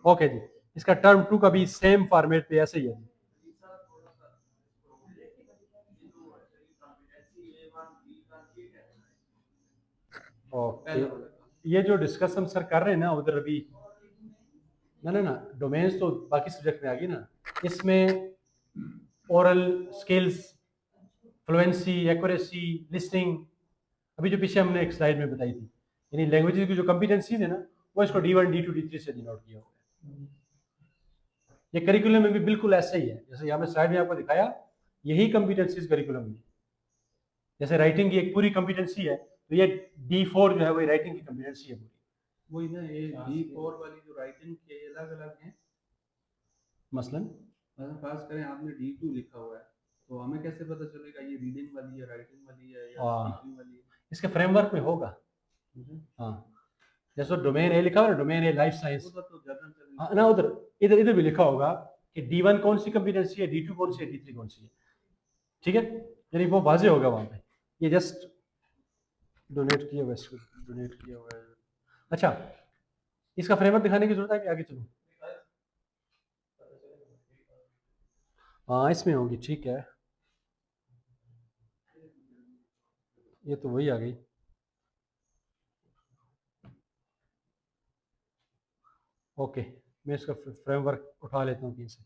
S1: ओके जी, इसका टर्म 2 का भी सेम फॉर्मेट पे ऐसे ही है। ओके, ये जो डिस्कस हम सर कर रहे हैं ना उधर अभी, ना डोमेन्स तो बाकी सब्जेक्ट में आ गई ना, इसमें oral skills, fluency, accuracy, listening, अभी जो पीछे हमने एक स्लाइड में बताई थी, यानी लैंग्वेजेस की जो कॉम्पिटेंसीज है ना, वो इसको D1 D2 D3 से डिनोट किया हुआ है। ये करिकुलम में भी बिल्कुल ऐसे ही है, जैसे यहाँ पे स्लाइड में आपको दिखाया, यही कॉम्पिटेंसीज करिकुलम में। जैसे राइटिंग की एक पूरी कॉम्पिटेंसी है, तो ये D4 जो है वो राइटिंग की कॉम्पिटेंसी है पूरी।
S3: वही ना, ये D4 वाली जो राइटिंग के अलग अलग हैं।
S1: मसलन
S3: खास करें आपने D2 लिखा हुआ है, तो हमें कैसे पता चलेगा ये रीडिंग वाली है, राइटिंग वाली है, या स्पीकिंग वाली है?
S1: इसके फ्रेमवर्क में होगा। हाँ, जैसे डोमेन ए लिखा हुआ, डोमेन ए लाइफ साइंस,
S3: तो जनरल
S1: हाँ ना, उधर इधर इधर भी लिखा होगा कि D1 कौन सी कॉम्पिटेंसी है, D2 कौन सी है, D3 कौन सी है, ठीक है। यानी वो वाजे होगा वहां पे। ये जस्ट डोनेट किया हुआ है, डोनेट किया हुआ है। अच्छा, इसका फ्रेमवर्क दिखाने की जरूरत है कि आगे चलूं? हाँ इसमें होगी, ठीक है। ये तो वही आ गई। ओके, मैं इसका फ्रेमवर्क उठा लेता हूँ कहीं से।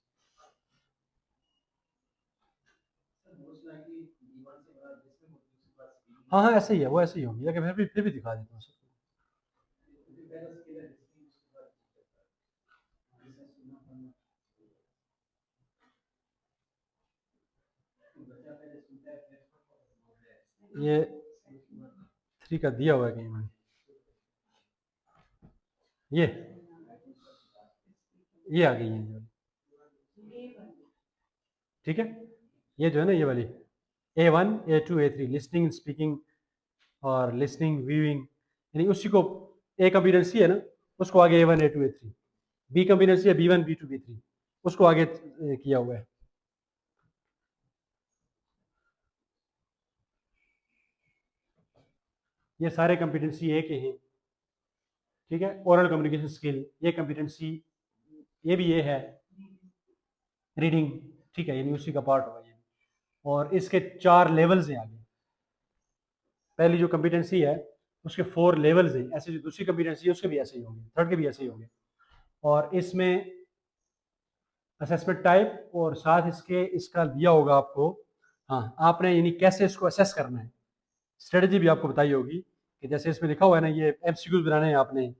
S1: हाँ हाँ ऐसे ही है, वो ऐसे ही होगी, लेकिन फिर भी दिखा देता हूँ सबको। ये 3 का दिया हुआ है कहीं मैंने, ये आ गई है ये वाली। ठीक है, ये जो है ना ये वाली A1 A2 A3 listening speaking और लिसनिंग व्यूइंग, यानी उसी को ए कॉम्पिटेंसी है ना, उसको आगे A1 A2 A3, B competency है B1 B2 B3, उसको आगे किया हुआ है। ये सारे कॉम्पिटेंसी ए के हैं, ठीक है। ओरल कम्युनिकेशन स्किल ये कॉम्पिटेंसी, ये भी ये है रीडिंग, ठीक है, यानी उसी का पार्ट होगा ये। और इसके 4 लेवल्स हैं आगे। पहली जो कॉम्पिटेंसी है उसके 4 लेवल्स हैं, ऐसे जो दूसरी कॉम्पिटेंसी है उसके भी ऐसे ही होंगे, थर्ड के भी ऐसे ही होंगे। और इसमें असेसमेंट टाइप और साथ इसके इसका दिया होगा आपको, हाँ आपने यानी कैसे इसको असेस करना है, स्ट्रेटजी भी आपको बताई होगी कि जैसे इसमें लिखा हुआ है ना, ये एमसीक्यूज बनाने हैं आपने।
S3: ये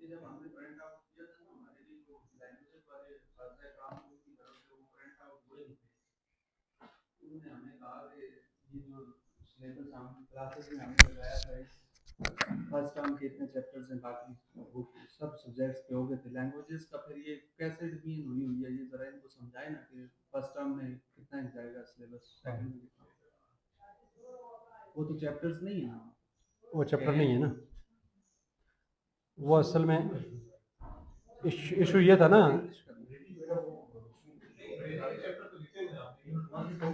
S3: जब हमने प्रिंट आउट किया था ना, हमारे लिए जो लैंग्वेजेस वाले सर काम की तरफ से वो प्रिंट आउट हुए नहीं थे। उन्होंने हमें कहा कि ये जो सिलेबस हम क्लासेस में हमने लगाया था, फर्स्ट टर्म के इतने चैप्टर्स हैं, बाकी वो सब सब्जेक्ट्स पे हो गए थे लैंग्वेजेस का, फिर ये कैसे डिवीजन हुई है, ये जरा इनको समझाए ना कि फर्स्ट टर्म में कितना जाएगा सिलेबस, सेकंड में कितना। वो तो चैप्टर्स नहीं है ना,
S1: वो चैप्टर नहीं है ना, वो असल में इशू ये था ना,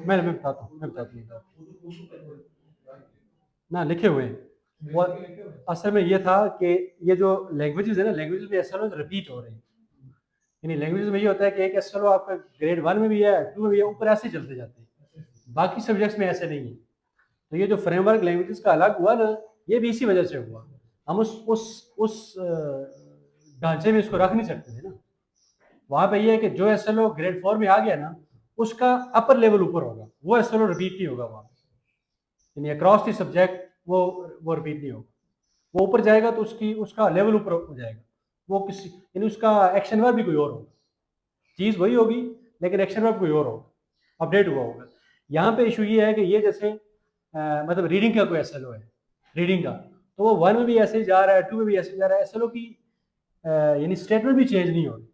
S1: मैं बताता हूँ ना, लिखे हुए हैं वो। असल में ये था कि ये जो लैंग्वेजेस है ना, लैंग्वेजेस में एस रिपीट हो रहे हैं, यानी लैंग्वेजेस में ये होता है कि एक एस आपका ग्रेड 1 में भी है, 2 में भी है, ऊपर ऐसे ही चलते जाते हैं, बाकी सब्जेक्ट्स में ऐसे नहीं है। तो ये जो फ्रेमवर्क लैंग्वेजेस का अलग हुआ ना, ये भी इसी वजह से हुआ। हम उस ढांचे में इसको रख नहीं सकते थे ना। वहां पे ये है कि जो एस ग्रेड 4 में आ गया ना, उसका अपर लेवल ऊपर होगा, वो एस रिपीट नहीं होगा वहां पे, यानी अक्रॉस द सब्जेक्ट वो रिपीट नहीं होगा। वो ऊपर जाएगा तो उसका लेवल ऊपर हो जाएगा, वो किसी यानी उसका एक्शन वर्ब भी कोई और होगा, चीज़ वही होगी लेकिन एक्शन वर्ब कोई और होगा, अपडेट हुआ होगा। यहाँ पे इशू ये है कि ये जैसे मतलब रीडिंग का कोई एस है रीडिंग का, तो वो 1 में भी ऐसे ही जा रहा है, 2 में भी ऐसे ही जा रहा है, एस की यानी स्टेटमेंट भी चेंज नहीं हो रही।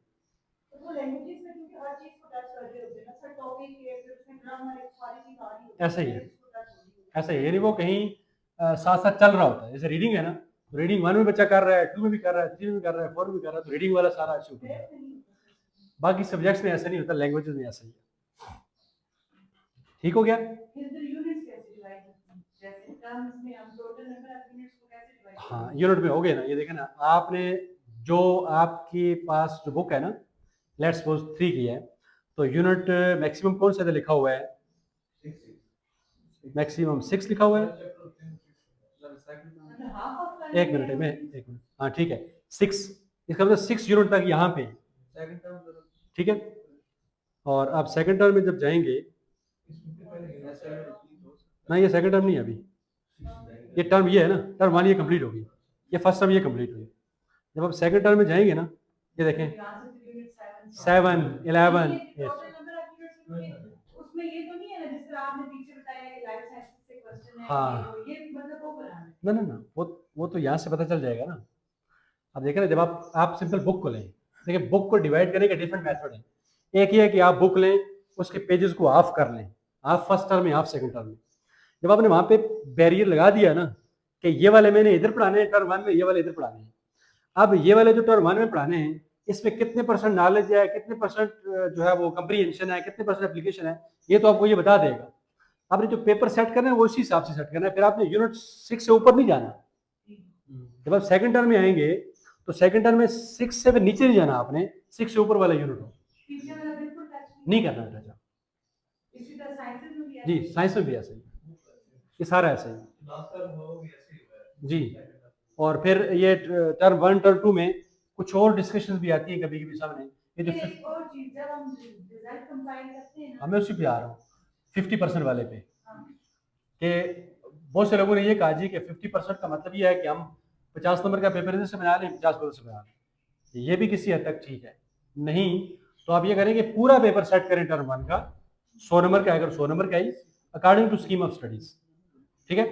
S1: ऐसे ही है, ऐसे ही, यानी वो कहीं साथ साथ चल रहा होता है। जैसे रीडिंग है ना, तो रीडिंग 1 में बच्चा कर रहा है, 2 में भी कर रहा है, 3 में भी कर रहा है, 4 में भी कर रहा है, तो रीडिंग वाला सारा इशू होता है। बाकी सब्जेक्ट्स में ऐसा नहीं होता, लैंग्वेजेस में ऐसा ही है। ठीक हो गया? हाँ यूनिट में हो गए ना, ये देखें ना आपने, जो आपके पास जो बुक है ना, लेट्स सपोज 3 की है, तो यूनिट मैक्सिमम कौन सा लिखा हुआ है? मैक्सिमम 6 लिखा हुआ है। एक मिनट, हाँ ठीक है, 6, इसका मतलब 6 यूनिट तक यहाँ पे, ठीक है। और आप सेकंड टर्म में जब जाएंगे, ना ये सेकंड टर्म नहीं है अभी, ये टर्म ये है ना, टर्म 1 ये कंप्लीट होगी, ये फर्स्ट टर्म ये कंप्लीट हुई। जब आप सेकंड टर्म में जाएंगे ना, ये देखें 7 11 8, हाँ ना ना ना, वो तो यहाँ से पता चल जाएगा ना। अब देखें ना, जब आप सिंपल बुक को लें, देखिए बुक को डिवाइड करने के डिफरेंट मेथड है। एक ये है कि आप बुक लें, उसके पेजेस को ऑफ कर लें, आप फर्स्ट टर्म में, आप सेकंड टर्म में। जब आपने वहाँ पे बैरियर लगा दिया ना कि ये वाले मैंने इधर पढ़ाने हैं टर्म 1 में, ये वाले इधर पढ़ाने हैं, अब ये वाले जो टर्म 1 में पढ़ाने हैं इसमें कितने परसेंट नॉलेज है, कितने परसेंट जो है वो कंप्रीहेंशन है, कितने परसेंट एप्लीकेशन है, ये तो आपको ये बता देगा। आपने जो पेपर सेट करना है वो उसी हिसाब से सेट करना है, फिर आपने यूनिट 6 से ऊपर नहीं जाना। जब आप सेकंड टर्म में आएंगे तो सेकंड टर्म में 6 से फिर नीचे नहीं जाना, आपने 6 से ऊपर वाला यूनिट हो नहीं करना बेटा जी। साइंस में भी ऐसा ही, ये सारा ऐसा ही जी। और फिर ये टर्म 1 टर्म 2 में कुछ और डिस्कशन भी आती है कभी कभी सामने, ये जो हमें उसी पे आ रहा हूँ। 50% वाले पे
S2: हाँ।
S1: कि बहुत से लोगों ने ये कहा जी कि 50% का मतलब ये है कि हम 50 नंबर का पेपर इधर से बना लें, 50% से बना लें। ये भी किसी हद तक ठीक है। नहीं तो आप ये करें कि पूरा पेपर सेट करें टर्म 1 का, 100 नंबर का, अगर 100 नंबर का ही according to scheme of studies, ठीक है।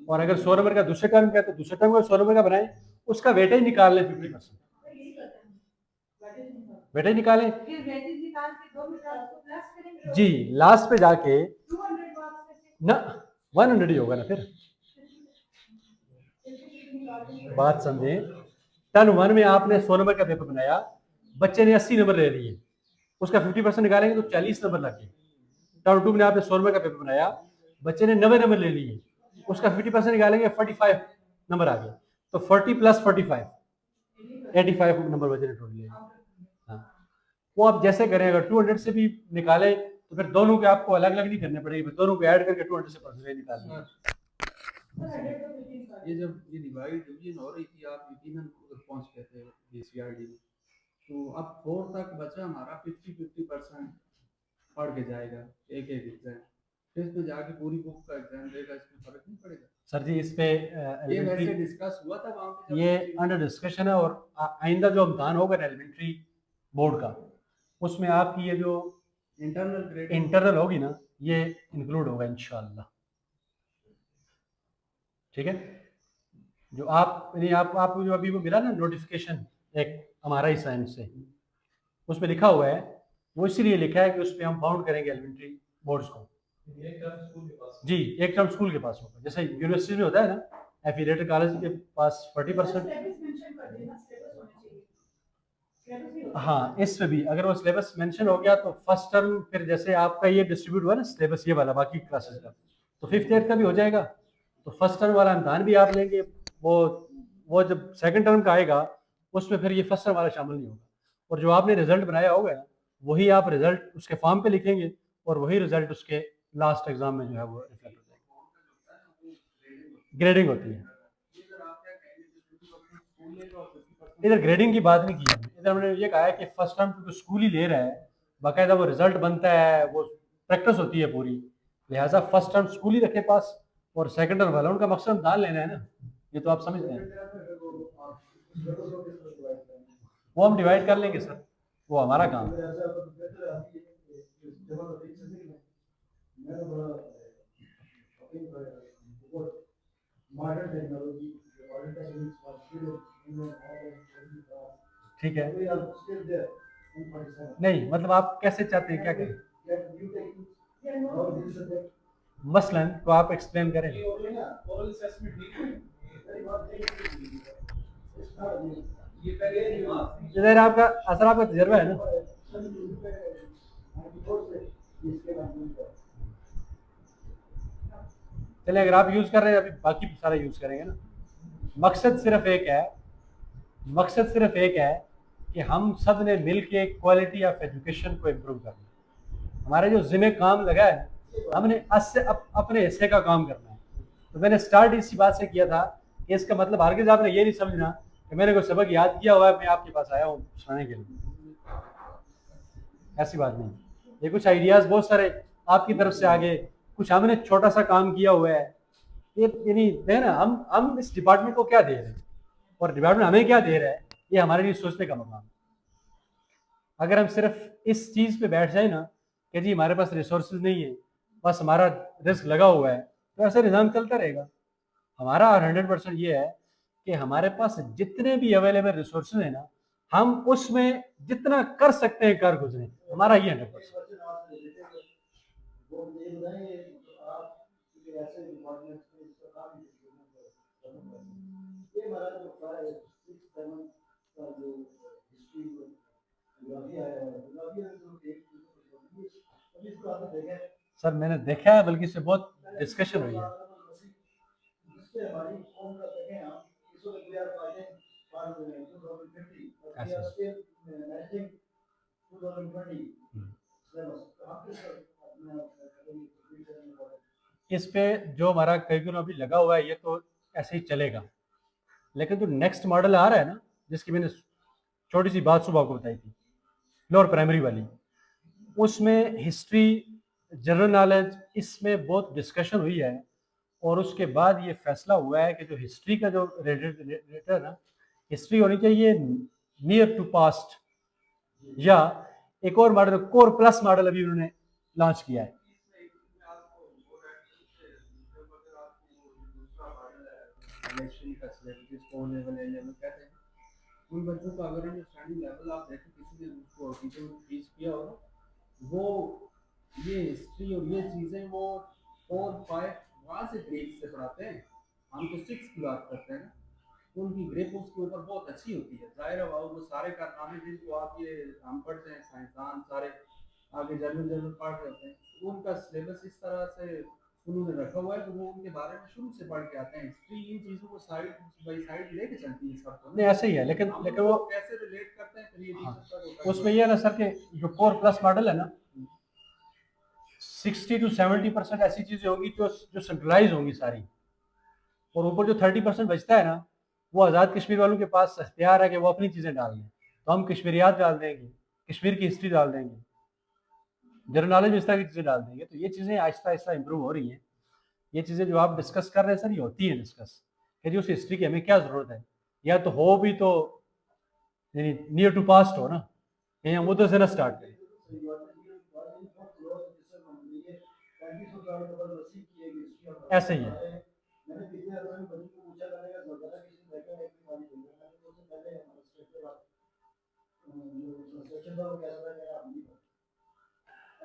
S1: और अगर 100 नंबर का दूसरे टर्म का है तो दूसरे टर्म का 100 नंबर का बनाएं, उसका वेटेज निकाल लें 50%,
S2: यही करते हैं, वेटेज निकाल,
S1: वेटेज निकालें
S2: फिर वेटेज निकाल के 2 में 400 प्लस करेंगे
S1: जी, लास्ट पे जाके
S2: 200 मार्क्स में से
S1: ना 100 ही होगा ना फिर। बात समझे, टर्म 1 में आपने 100 नंबर का पेपर बनाया, बच्चे ने 80 नंबर ले लिए, उसका 50% निकालेंगे तो 40 नंबर लगे। टर्म 2 में आपने 100 नंबर का पेपर बनाया, बच्चे ने 90 नंबर ले लिए, उसका 50% निकालेंगे 45 नंबर आ गए, तो 40 प्लस 45 85 नंबर बच्चे ने टोटल लिए। हाँ, वो आप जैसे करें, अगर 200 से भी निकाले तो फिर दोनों के आपको अलग अलग नहीं करने पड़ेगी, दोनों को ऐड करके 200 से परसेंटेज निकालना।
S3: ये जब ये डिवाइड डिवीजन हो रही थी, आप यकीनन पहुंच गए थे बीसीआरडी में, तो अब 4 तक बचा हमारा 50% पढ़ के जाएगा एक एक एग्जाम, फिर इसमें जाके पूरी बुक का एग्जाम देगा, इसमें फर्क नहीं पड़ेगा?
S1: सर जी इस पे
S3: ये वैसे डिस्कस हुआ था वहाँ पे,
S1: ये अंडर डिस्कशन है, और आइंदा जो इम्तहान होगा ना एलिमेंट्री बोर्ड का, उसमें आपकी ये जो
S3: इंटरनल ग्रेडिंग
S1: इंटरनल होगी ना, ये इंक्लूड होगा इंशाल्लाह, ठीक है। जो आप यानी आपको जो अभी वो मिला ना नोटिफिकेशन एक हमारा ही साइंस से, उसमें लिखा हुआ है, वो इसीलिए लिखा है कि उस पर हम फाउंड करेंगे एलिमेंट्री बोर्ड्स को। जी, एक टर्म स्कूल के पास होगा, जैसे यूनिवर्सिटी में होता है ना, एफिलिएटेड कॉलेज के पास 40%। हाँ, इस पे भी अगर वो सिलेबस मेंशन हो गया तो फर्स्ट टर्म, फिर जैसे आपका ये डिस्ट्रीब्यूट हुआ ना सिलेबस ये वाला बाकी क्लासेस का, तो 5th 8th का भी हो जाएगा, तो फर्स्ट टर्म वाला इम्तहान भी आप लेंगे, वो जब सेकंड टर्म का आएगा उसमें फिर ये फर्स्ट टर्म वाला शामिल नहीं होगा, और जो आपने रिजल्ट बनाया होगा ना वही आप रिजल्ट उसके फॉर्म पे लिखेंगे, और वही रिजल्ट उसके लास्ट एग्जाम में जो है वो रिफ्लेक्ट हो जाएगा। ग्रेडिंग होती है, इधर ग्रेडिंग की बात नहीं की हमने, इधर हमने ये कहा है कि फर्स्ट टर्म तो स्कूल ही ले रहा है, बाकायदा वो रिजल्ट बनता है, वो प्रैक्टिस होती है पूरी, लिहाजा फर्स्ट टर्म स्कूल ही रखे पास, और सेकंड टर्म वाला उनका मकसद दाल लेना है ना, ये तो आप समझते हैं। वो हम डिवाइड कर लेंगे सर, वो हमारा काम है। ठीक है, नहीं मतलब आप कैसे चाहते हैं, क्या करें मसलन, तो आप एक्सप्लेन करें। इधर आपका असर, आपका तजर्बा है ना, चले अगर आप यूज कर रहे हैं अभी बाकी सारा यूज करेंगे ना। मकसद सिर्फ एक है, मकसद सिर्फ एक है कि हम सब ने मिल के क्वालिटी ऑफ एजुकेशन को इम्प्रूव करना, हमारे जो जिम्मे काम लगा है हमने अपने हिस्से का काम करना है। तो मैंने स्टार्ट इसी बात से किया था कि इसका मतलब हरगिज़ आपने ये नहीं समझना कि मैंने कोई सबक याद किया हुआ है मैं आपके पास आया हूँ सुनाने के लिए, ऐसी बात नहीं। ये कुछ आइडियाज़ बहुत सारे आपकी तरफ से आगे, कुछ हमने छोटा सा काम किया हुआ है, ये यानी है ना, हम इस डिपार्टमेंट को क्या दे रहे हैं और डिपार्टमेंट हमें क्या दे रहा है, ये हमारे लिए सोचने का मकाम। अगर हम सिर्फ इस चीज़ पे बैठ जाए ना कि जी हमारे पास रिसोर्सेज नहीं है, बस हमारा रिस्क लगा हुआ है, तो ऐसा निज़ाम चलता रहेगा। हमारा 100% ये है कि हमारे पास जितने भी अवेलेबल रिसोर्सेज हैं ना, हम उसमें जितना कर सकते हैं कर गुजरें, हमारा ये 100%। सर मैंने देखा है, बल्कि इससे बहुत डिस्कशन हुई है। इस पे जो हमारा करिकुलम अभी लगा हुआ है ये तो ऐसे ही चलेगा, लेकिन जो नेक्स्ट मॉडल आ रहा है ना, जिसकी मैंने छोटी सी बात सुबह आपको बताई थी, लोअर प्राइमरी वाली, उसमें हिस्ट्री जनरल नॉलेज इसमें बहुत डिस्कशन हुई है और उसके बाद ये फैसला हुआ है कि जो हिस्ट्री का जो रेटर है ना, हिस्ट्री होनी चाहिए नियर टू पास्ट, या एक और मॉडल कोर प्लस मॉडल अभी उन्होंने लॉन्च किया है।
S3: इसमें आपको वो दूसरे अगर आपको दूसरा मॉडल है इलेक्शन का सिलेक्ट जिसको O लेवल A लेवल कहते हैं, उन बच्चों का अगर अंडरस्टैंडिंग लेवल आप देखें किसी ने उसको टीचर को टीच किया हो, वो ये हिस्ट्री और ये चीज़ें वो 4 5 वहाँ से ग्रेड से पढ़ाते हैं, हम तो 6 की बात करते हैं ना, उनकी ग्रिप उसके ऊपर बहुत अच्छी होती है। जाहिर है वो सारे कारनामे जिनको आप ये हम पढ़ते हैं साइंसदान सारे आगे जर्नल जर्नल पढ़ रहे होते हैं, वो उनका सिलेबस इस तरह से उन्होंने रखा हुआ है कि वो उनके बारे में शुरू से पढ़ के आते हैं। हिस्ट्री इन चीज़ों को साइड बाई साइड लेके चलती है सबको,
S1: नहीं ऐसे ही है, लेकिन
S3: हम
S1: लेकिन
S3: उनको
S1: वो
S3: कैसे रिलेट करते हैं फिर ये
S1: हाँ,
S3: टीचर पर होता है।
S1: उसमें ये है ना सर कि जो कोर प्लस मॉडल है ना, 60 to 70% ऐसी चीजें होंगी जो जो सेंट्रलाइज होंगी सारी, और ऊपर जो 30% बचता है ना, वो आज़ाद कश्मीर वालों के पास इख्तियार है कि वो अपनी चीज़ें डाल दें। तो हम कश्मीरियात डाल देंगे, कश्मीर की हिस्ट्री डाल देंगे, जनरल नॉलेज इस तरह की चीज़ें डाल देंगे। तो ये चीज़ें आहिस्ता आहिस्ता इंप्रूव हो रही हैं। ये चीज़ें जो आप डिस्कस कर रहे हैं सर, ये होती हैं डिस्कस कि जी उस हिस्ट्री की हमें क्या ज़रूरत है, या तो हो भी तो नियर टू पास्ट हो ना, कहीं हम उधर से ना स्टार्ट करें। ऐसे ही है।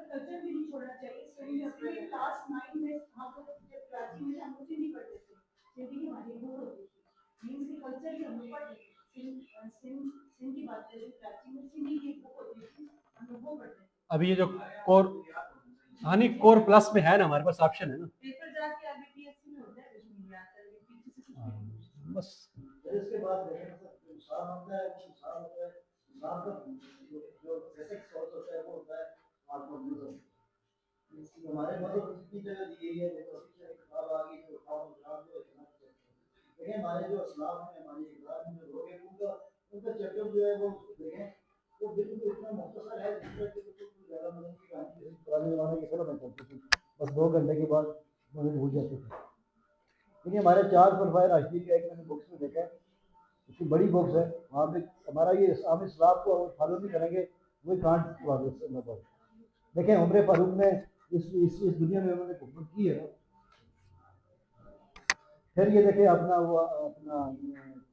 S2: कल्चर भी नहीं छोड़ना चाहिए। स्टडी अपने क्लास 9 में हम लोग जब कराची में हम लोग नहीं पढ़ते थे, सिंधी की हमारी बुक होती थी, मीन्स की कल्चर भी हम लोग पढ़ते थे। सिंध की बात करें कराची में सिंधी की बुक होती थी, हम लोग वो पढ़ते थे।
S1: अभी ये जो कोर, हाँ नहीं कोर प्लस में है ना, हमारे पास ऑप्शन है ना।
S2: पेपर जाके आगे पीएससी में होता है कश्मीरी आता है, पीछे से कुछ नहीं।
S1: बस
S4: इसके बाद देखें तो इंसान होता है, वो इंसान होता है, इंसान का जो बेसिक सोर्स होता है वो होता है आत्मनिर्भर। हमारे मतलब की जगह दी गई है, देखो पीछे एक किताब आ गई जो काम ग्राम जो है, देखिए हमारे जो इस्लाम है, हमारे इस्लाम में लोग हैं, उनका उनका चैप्टर जो है वो देखें, वो बिल्कुल इतना मुख्तसर है जिसमें कि बिल्कुल ज़्यादा मतलब की कहानी जैसे पुराने ज़माने की फिल्म में चलती थी, बस 2 घंटे के बाद उन्हें भूल जाते थे। देखिए हमारे 4 प्रोफाइल राशि का एक मैंने बुक्स में देखा है, इतनी बड़ी बुक्स है, वहाँ पे हमारा ये हम इस्लाम को फॉलो नहीं करेंगे, वही कांट देखें उमर फारूक ने इस दुनिया में उन्होंने हुकूमत की है। फिर ये देखें अपना वो अपना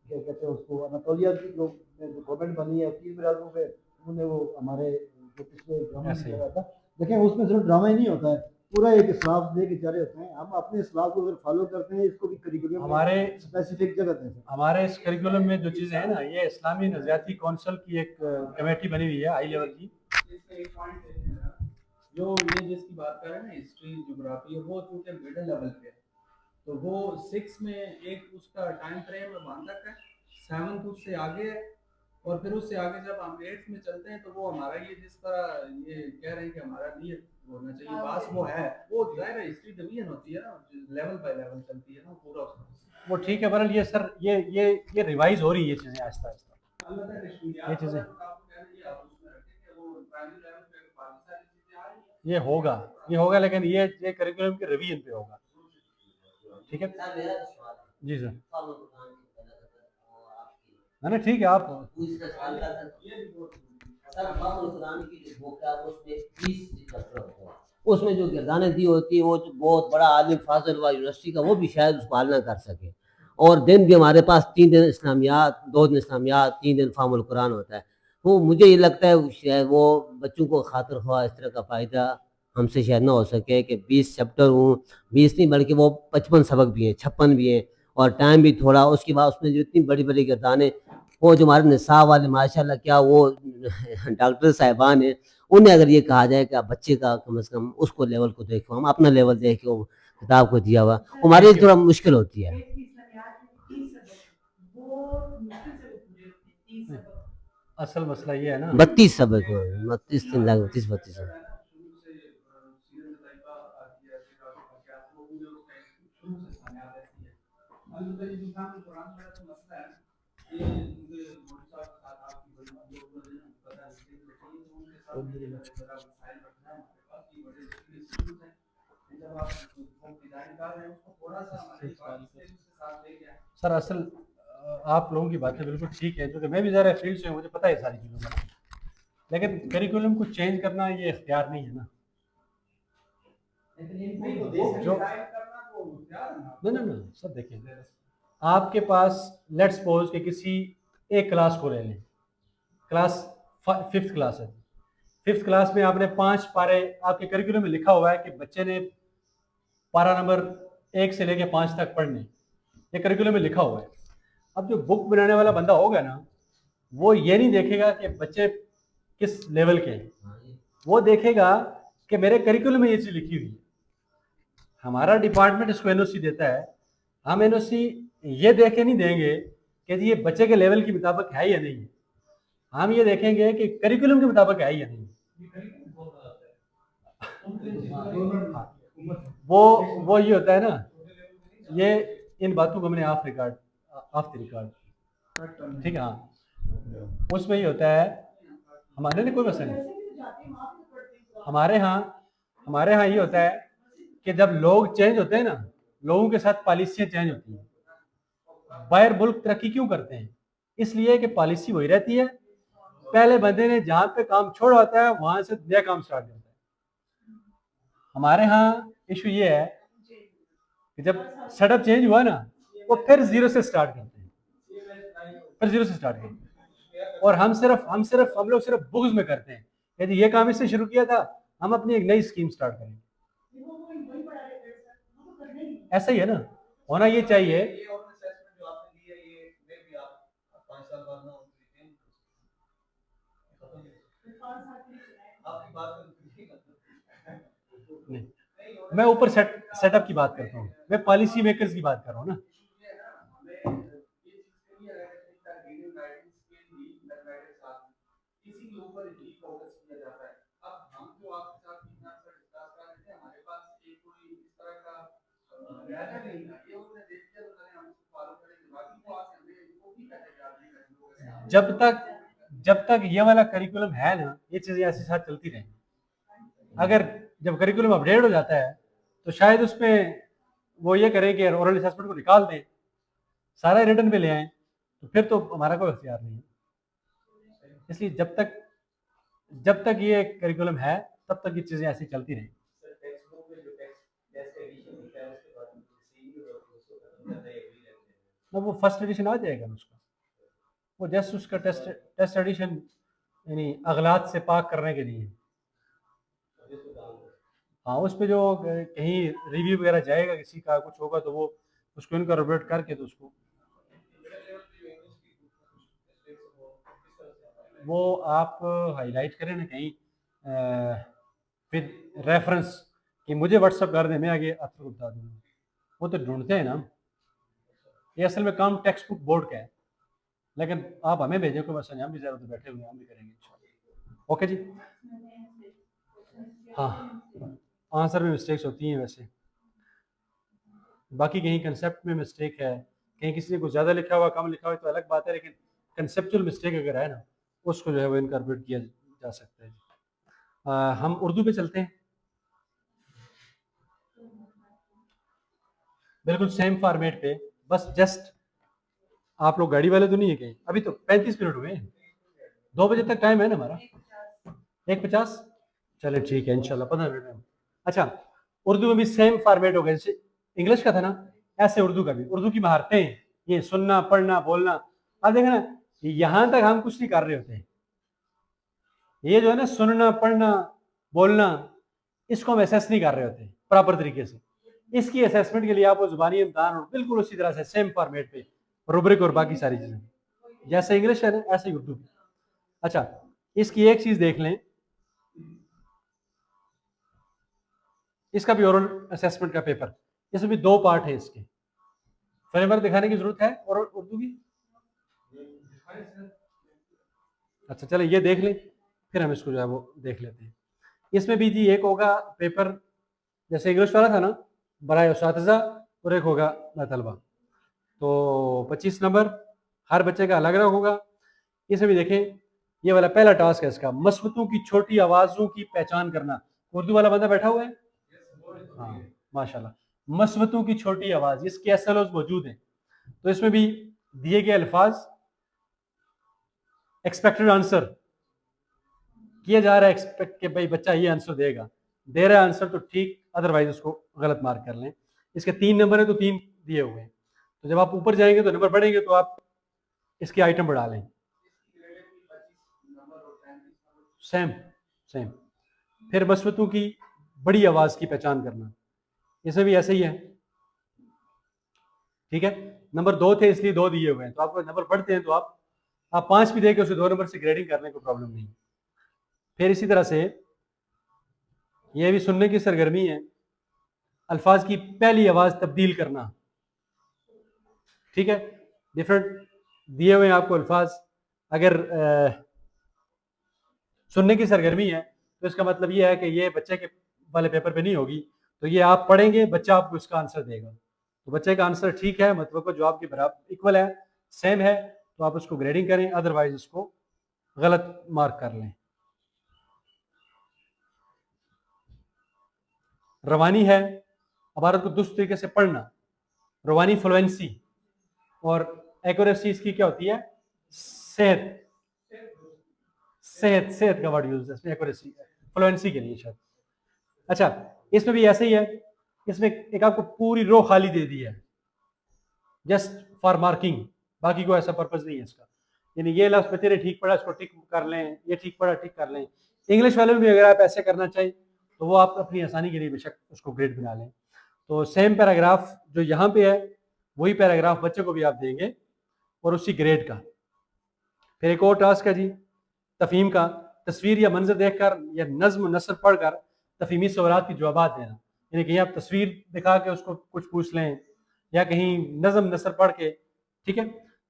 S4: क्या कहते हैं उसको, अनातोलिया की जो गवर्नमेंट बनी है 3 बरादरों पे, उन्होंने वो हमारे जो पिछले ड्रामा
S1: ऐसे ही।
S4: लगाया था। देखें उसमें सिर्फ ड्रामा ही नहीं होता है, पूरा एक इस्लाम लेके चले होते हैं। हम अपने इस्लाम को अगर फॉलो करते हैं, इसको भी करिकुलम
S1: हमारे
S4: स्पेसिफिक जगह देते हैं।
S1: हमारे इस करिकुलम में जो चीज़ें हैं ना, ये इस्लामी नज़रियाती कौंसिल की एक कमेटी बनी हुई है हाई लेवल की।
S3: इसमें एक पॉइंट है मेरा, जो ये जिसकी बात कर रहे हैं ना हिस्ट्री ज्योग्राफी, वो चूंकि मिडिल लेवल पे है, तो वो 6 में एक उसका टाइम फ्रेम बांध रखा है, 7 उससे आगे है, और फिर उससे आगे जब हम 8 में चलते हैं तो वो हमारा ये जिस तरह ये कह रहे हैं कि हमारा नियत होना चाहिए पास, वो है, वो जाहिर है हिस्ट्री डिवीजन होती है ना, लेवल बाय लेवल चलती है ना पूरा उसमें।
S1: वो ठीक है बहरहाल, ये सर ये रिवाइज हो रही है ये चीज़ें आहिस्ता आहिस्ता।
S3: अलग है कश्मीरियात
S1: ये चीज़ें
S3: वाला तो आपको कह रही है, आप उसमें रखें कि वो प्राइमरी लेवल पे बाकी सारी चीजें आ रही हैं।
S1: ये होगा, लेकिन ये करिकुलम के रिवीजन पे होगा। ठीक है
S5: सर मेरा तो सवाल है
S1: जी सर।
S5: फॉलो कुरान की गलत है वो आपकी
S1: ना ठीक है आप
S5: दूसरा सवाल का सर फॉलो कुरान की जो बुक है उसमें 20 चैप्टर होते हैं, उसमें जो गिरदानें दी होती है वो जो बहुत बड़ा आलिम फाजिल व यूनिवर्सिटी का, वो भी शायद उसको हल ना कर सके। और दिन भी हमारे पास 3 दिन इस्लामियात, 2 दिन इस्लामियात, 3 दिन फामुल कुरान होता है। तो मुझे ये लगता है शायद वो बच्चों को खातिर ख्वाह इस तरह का फ़ायदा हमसे शायद ना हो सके कि 20 चैप्टर हूँ, 20 नहीं बल्कि वो 55 सबक भी हैं, 56 भी हैं, और टाइम भी थोड़ा। उसके बाद उसमें जो इतनी बड़ी बड़ी गिरदानें, वो जो हमारे निसाब वाले माशाल्लाह क्या वो डॉक्टर साहिबान हैं, उन्हें अगर ये कहा जाए कि आप बच्चे का कम से कम उसको लेवल को देखो, हम अपना लेवल देख के वो किताब को दिया हुआ, हमारे लिए थोड़ा मुश्किल होती है।
S1: असल मसला ये है ना,
S5: 32 सबक 32 3 लाख 32 32
S3: है ना, शुरू से सीरत तैयबा आती है, फिर वाक़यात वो पूरे उस टाइम शुरू से सामने रहती है। अलबत्ता ये जो काम कुरान वाला तो मसला है, ये मुझे मौलवी साहब के साथ आपकी बड़ी लोग पता नहीं, लेकिन उनके साथ ये ज़रा मसाइल रखना है हमारे पास। बाकी बड़े स्कूल्स हैं, जब आप वो डिजाइन कर रहे हैं उसको थोड़ा सा हमारी बात से उसके साथ ले गया।
S1: सर असल आप लोगों की बातें बिल्कुल ठीक है, क्योंकि मैं भी ज़रा फील्ड से हूँ, मुझे पता है सारी चीज़ों का, लेकिन करिकुलम को चेंज करना ये इख्तियार नहीं है ना।
S3: नहीं तो देश
S1: जो
S3: डिजाइन करना तो क्या है ना।
S1: नहीं सब देखिए, आपके पास लेट्स सपोज कि किसी एक क्लास को ले लें, क्लास 5th क्लास है, 5th क्लास में आपने 5 पारे, आपके करिकुलम में लिखा हुआ है कि बच्चे ने पारा नंबर 1 से लेके 5 तक पढ़ने, ये करिकुलम में लिखा हुआ है। अब जो बुक बनाने वाला बंदा होगा ना, वो ये नहीं देखेगा कि बच्चे किस लेवल के हैं, वो देखेगा कि मेरे करिकुलम में ये चीज़ लिखी हुई है। हमारा डिपार्टमेंट इसको एनओसी देता है, हम एनओसी ये देख के नहीं देंगे कि जी ये बच्चे के लेवल के मुताबिक है या नहीं है, हम ये देखेंगे कि करिकुलम के मुताबिक है या नहीं। वो ये होता है ना, ये इन बातों को मैंने ऑफ द रिकॉर्ड, ठीक है। हाँ, उसमें ये होता है, हमारे लिए कोई मसला नहीं, हमारे यहाँ ये होता है कि जब लोग चेंज होते हैं ना, लोगों के साथ पॉलिसियाँ चेंज होती हैं। बाहर मुल्क तरक्की क्यों करते हैं? इसलिए कि पॉलिसी वही रहती है, पहले बंदे ने जहाँ पे काम छोड़ा होता है वहां से नया काम स्टार्ट होता है। हमारे यहाँ इशू ये है कि जब सेटअप चेंज हुआ ना, वो फिर जीरो से स्टार्ट करते हैं, और हम लोग सिर्फ बुग्स में करते हैं, यदि ये काम इससे शुरू किया था, हम अपनी एक नई स्कीम स्टार्ट करेंगे। ऐसा ही है ना, होना ये चाहिए।
S3: ये और असेसमेंट जो आपने ली है, ये में भी आप 5 साल बाद ना उनकी आपकी बात
S1: नहीं, मैं ऊपर सेटअप की बात करता हूँ, मैं पॉलिसी मेकर्स की बात कर रहा हूँ ना।
S3: किसी के ऊपर ही फोकस किया जाता है। अब हम जो आपके साथ इतना सा डिस्कस कर रहे थे, हमारे पास एक कोई इस तरह का डाटा नहीं था, ये उन्होंने देख लिया तो मैंने हम फॉलो करेंगे, बाकी को आप हमें इनको भी कहे कि आप ये करेंगे।
S1: जब तक ये वाला करिकुलम है ना, ये चीजें ऐसे साथ चलती रहेंगी। अगर जब करिकुलम अपडेट हो जाता है तो शायद उसमें वो ये करें कि ओरल असेसमेंट को निकाल दें, सारा रिटर्न पे ले आए, तो फिर तो हमारा कोई इख्तियार नहीं है। इसलिए जब तक ये करिकुलम है तब तक ये चीजें ऐसी चलती रहेंगी। ना वो फर्स्ट एडिशन आ जाएगा उसका, वो जस्ट उसका टेस्ट एडिशन यानी अगलात से पाक करने के लिए। हाँ, उस पे जो कहीं रिव्यू वगैरह जाएगा, किसी का कुछ होगा तो वो उसको इनकॉर्पोरेट करके तो उसको वो आप हाईलाइट करें ना कहीं, फिर रेफरेंस कि मुझे व्हाट्सअप कर दें, मैं आगे आपको बता दूंगा। वो तो ढूंढते हैं ना, ये असल में काम टेक्स्ट बुक बोर्ड का है, लेकिन आप हमें भेजें कोई मसला नहीं, हम भी ज़रा तो बैठे हुए हैं, हम भी करेंगे इंशाल्लाह। ओके जी। हाँ, आंसर में मिस्टेक्स होती हैं वैसे, बाकी कहीं कंसेप्ट में मिस्टेक है, कहीं किसी ने कुछ ज़्यादा लिखा हुआ कम लिखा हुआ तो अलग बात है, लेकिन कंसेप्चुअल मिस्टेक अगर है ना, उसको जो है वो इनकॉर्पोरेट किया जा सकता है। हम उर्दू पे चलते हैं, बिल्कुल सेम फॉर्मेट पे, बस जस्ट आप लोग गाड़ी वाले तो नहीं है कहीं? अभी तो 35 मिनट हुए हैं, 2 बजे तक टाइम है ना हमारा, 1:50, चले ठीक है इंशाल्लाह 15 मिनट में। अच्छा, उर्दू में भी सेम फॉर्मेट होगा, जैसे इंग्लिश का था ना, ऐसे उर्दू का भी, उर्दू की महारतें, ये सुनना पढ़ना बोलना। अब देखना, यहाँ तक हम कुछ नहीं कर रहे होते, ये जो है ना सुनना पढ़ना बोलना, इसको हम असेस नहीं कर रहे होते प्रॉपर तरीके से। इसकी असेसमेंट के लिए आपको जुबानी इम्तिहान और बिल्कुल उसी तरह से सेम फॉर्मेट पे रूब्रिक और बाकी सारी चीजें, जैसे इंग्लिश है ना ऐसे ही उर्दू। अच्छा, इसकी एक चीज देख लें, इसका भी ओरल असेसमेंट का पेपर, इसमें भी 2 पार्ट है इसके, फ्रेमवर्क दिखाने की जरूरत है और उर्दू की। अच्छा चले ये देख लें, फिर हम इसको जो है वो देख लेते हैं। इसमें भी जी एक होगा पेपर, जैसे इंग्लिश वाला था ना, बराए उसातिज़ा, और एक होगा तलबा, तो 25 नंबर हर बच्चे का अलग अलग होगा। इसमें भी देखें, ये वाला पहला टास्क है इसका, मसबतों की छोटी आवाज़ों की पहचान करना, उर्दू वाला बंदा बैठा हुआ है? हाँ, माशाल्लाह। मसवतों की छोटी आवाज, इसके एसएलओज मौजूद हैं। तो इसमें भी दिए गए अल्फाज, एक्सपेक्टेड आंसर किया जा रहा है, एक्सपेक्ट कि भाई बच्चा ये आंसर देगा, दे रहा है आंसर तो ठीक, अदरवाइज उसको गलत मार्क कर लें। इसके 3 नंबर है तो 3 दिए हुए हैं। तो जब आप ऊपर जाएंगे तो नंबर बढ़ेंगे तो आप इसके आइटम बढ़ा लें। Same same. फिर मसवतों की बड़ी आवाज की पहचान करना, इसमें भी ऐसे ही है। ठीक है, नंबर 2 थे इसलिए 2 दिए हुए हैं। तो आपको नंबर बढ़ते हैं तो आप 5 भी देके उसे 2 नंबर से ग्रेडिंग करने को प्रॉब्लम नहीं। फिर इसी तरह से यह भी सुनने की सरगर्मी है, अल्फाज की पहली आवाज तब्दील करना। ठीक है, डिफरेंट दिए हुए हैं आपको अल्फाज। अगर सुनने की सरगर्मी है तो इसका मतलब यह है कि ये बच्चे के वाले पेपर पे नहीं होगी, तो ये आप पढ़ेंगे, बच्चा आपको इसका आंसर देगा। तो बच्चे का आंसर ठीक है, मतलब को जवाब के बराबर इक्वल है, सेम है, तो आप उसको ग्रेडिंग करें, अदरवाइज उसको गलत मार्क कर लें। रवानी है इबारत को दुरुस्त तरीके से पढ़ना। रवानी फ्लुएंसी और एक्यूरेसी इसकी क्या होती है? सेहत। सेहत सेहत का वर्ड यूज है इसमें, एक्यूरेसी फ्लुएंसी के लिए शायद। अच्छा, इसमें भी ऐसे ही है, इसमें एक आपको पूरी रो खाली दे दी है जस्ट फॉर मार्किंग, बाकी कोई ऐसा पर्पज नहीं है इसका। यानी ये लफ्ज बच्चे ने ठीक पढ़ा, इसको टिक कर लें, ये ठीक पढ़ा टिक कर लें। इंग्लिश वाले में भी अगर आप ऐसे करना चाहें तो वो आप अपनी आसानी के लिए बेशक उसको ग्रेड बना लें। तो सेम पैराग्राफ जो यहाँ पे है वही पैराग्राफ बच्चे को भी आप देंगे और उसी ग्रेड का। फिर एक और टास्क है जी तफहीम का, तस्वीर या मंजर देखकर या नज्म नसर पढ़कर तफहीमी सवालात के जवाब देना। यानी कहीं आप तस्वीर दिखा के उसको कुछ पूछ लें या कहीं नज्म नसर पढ़ के। ठीक है,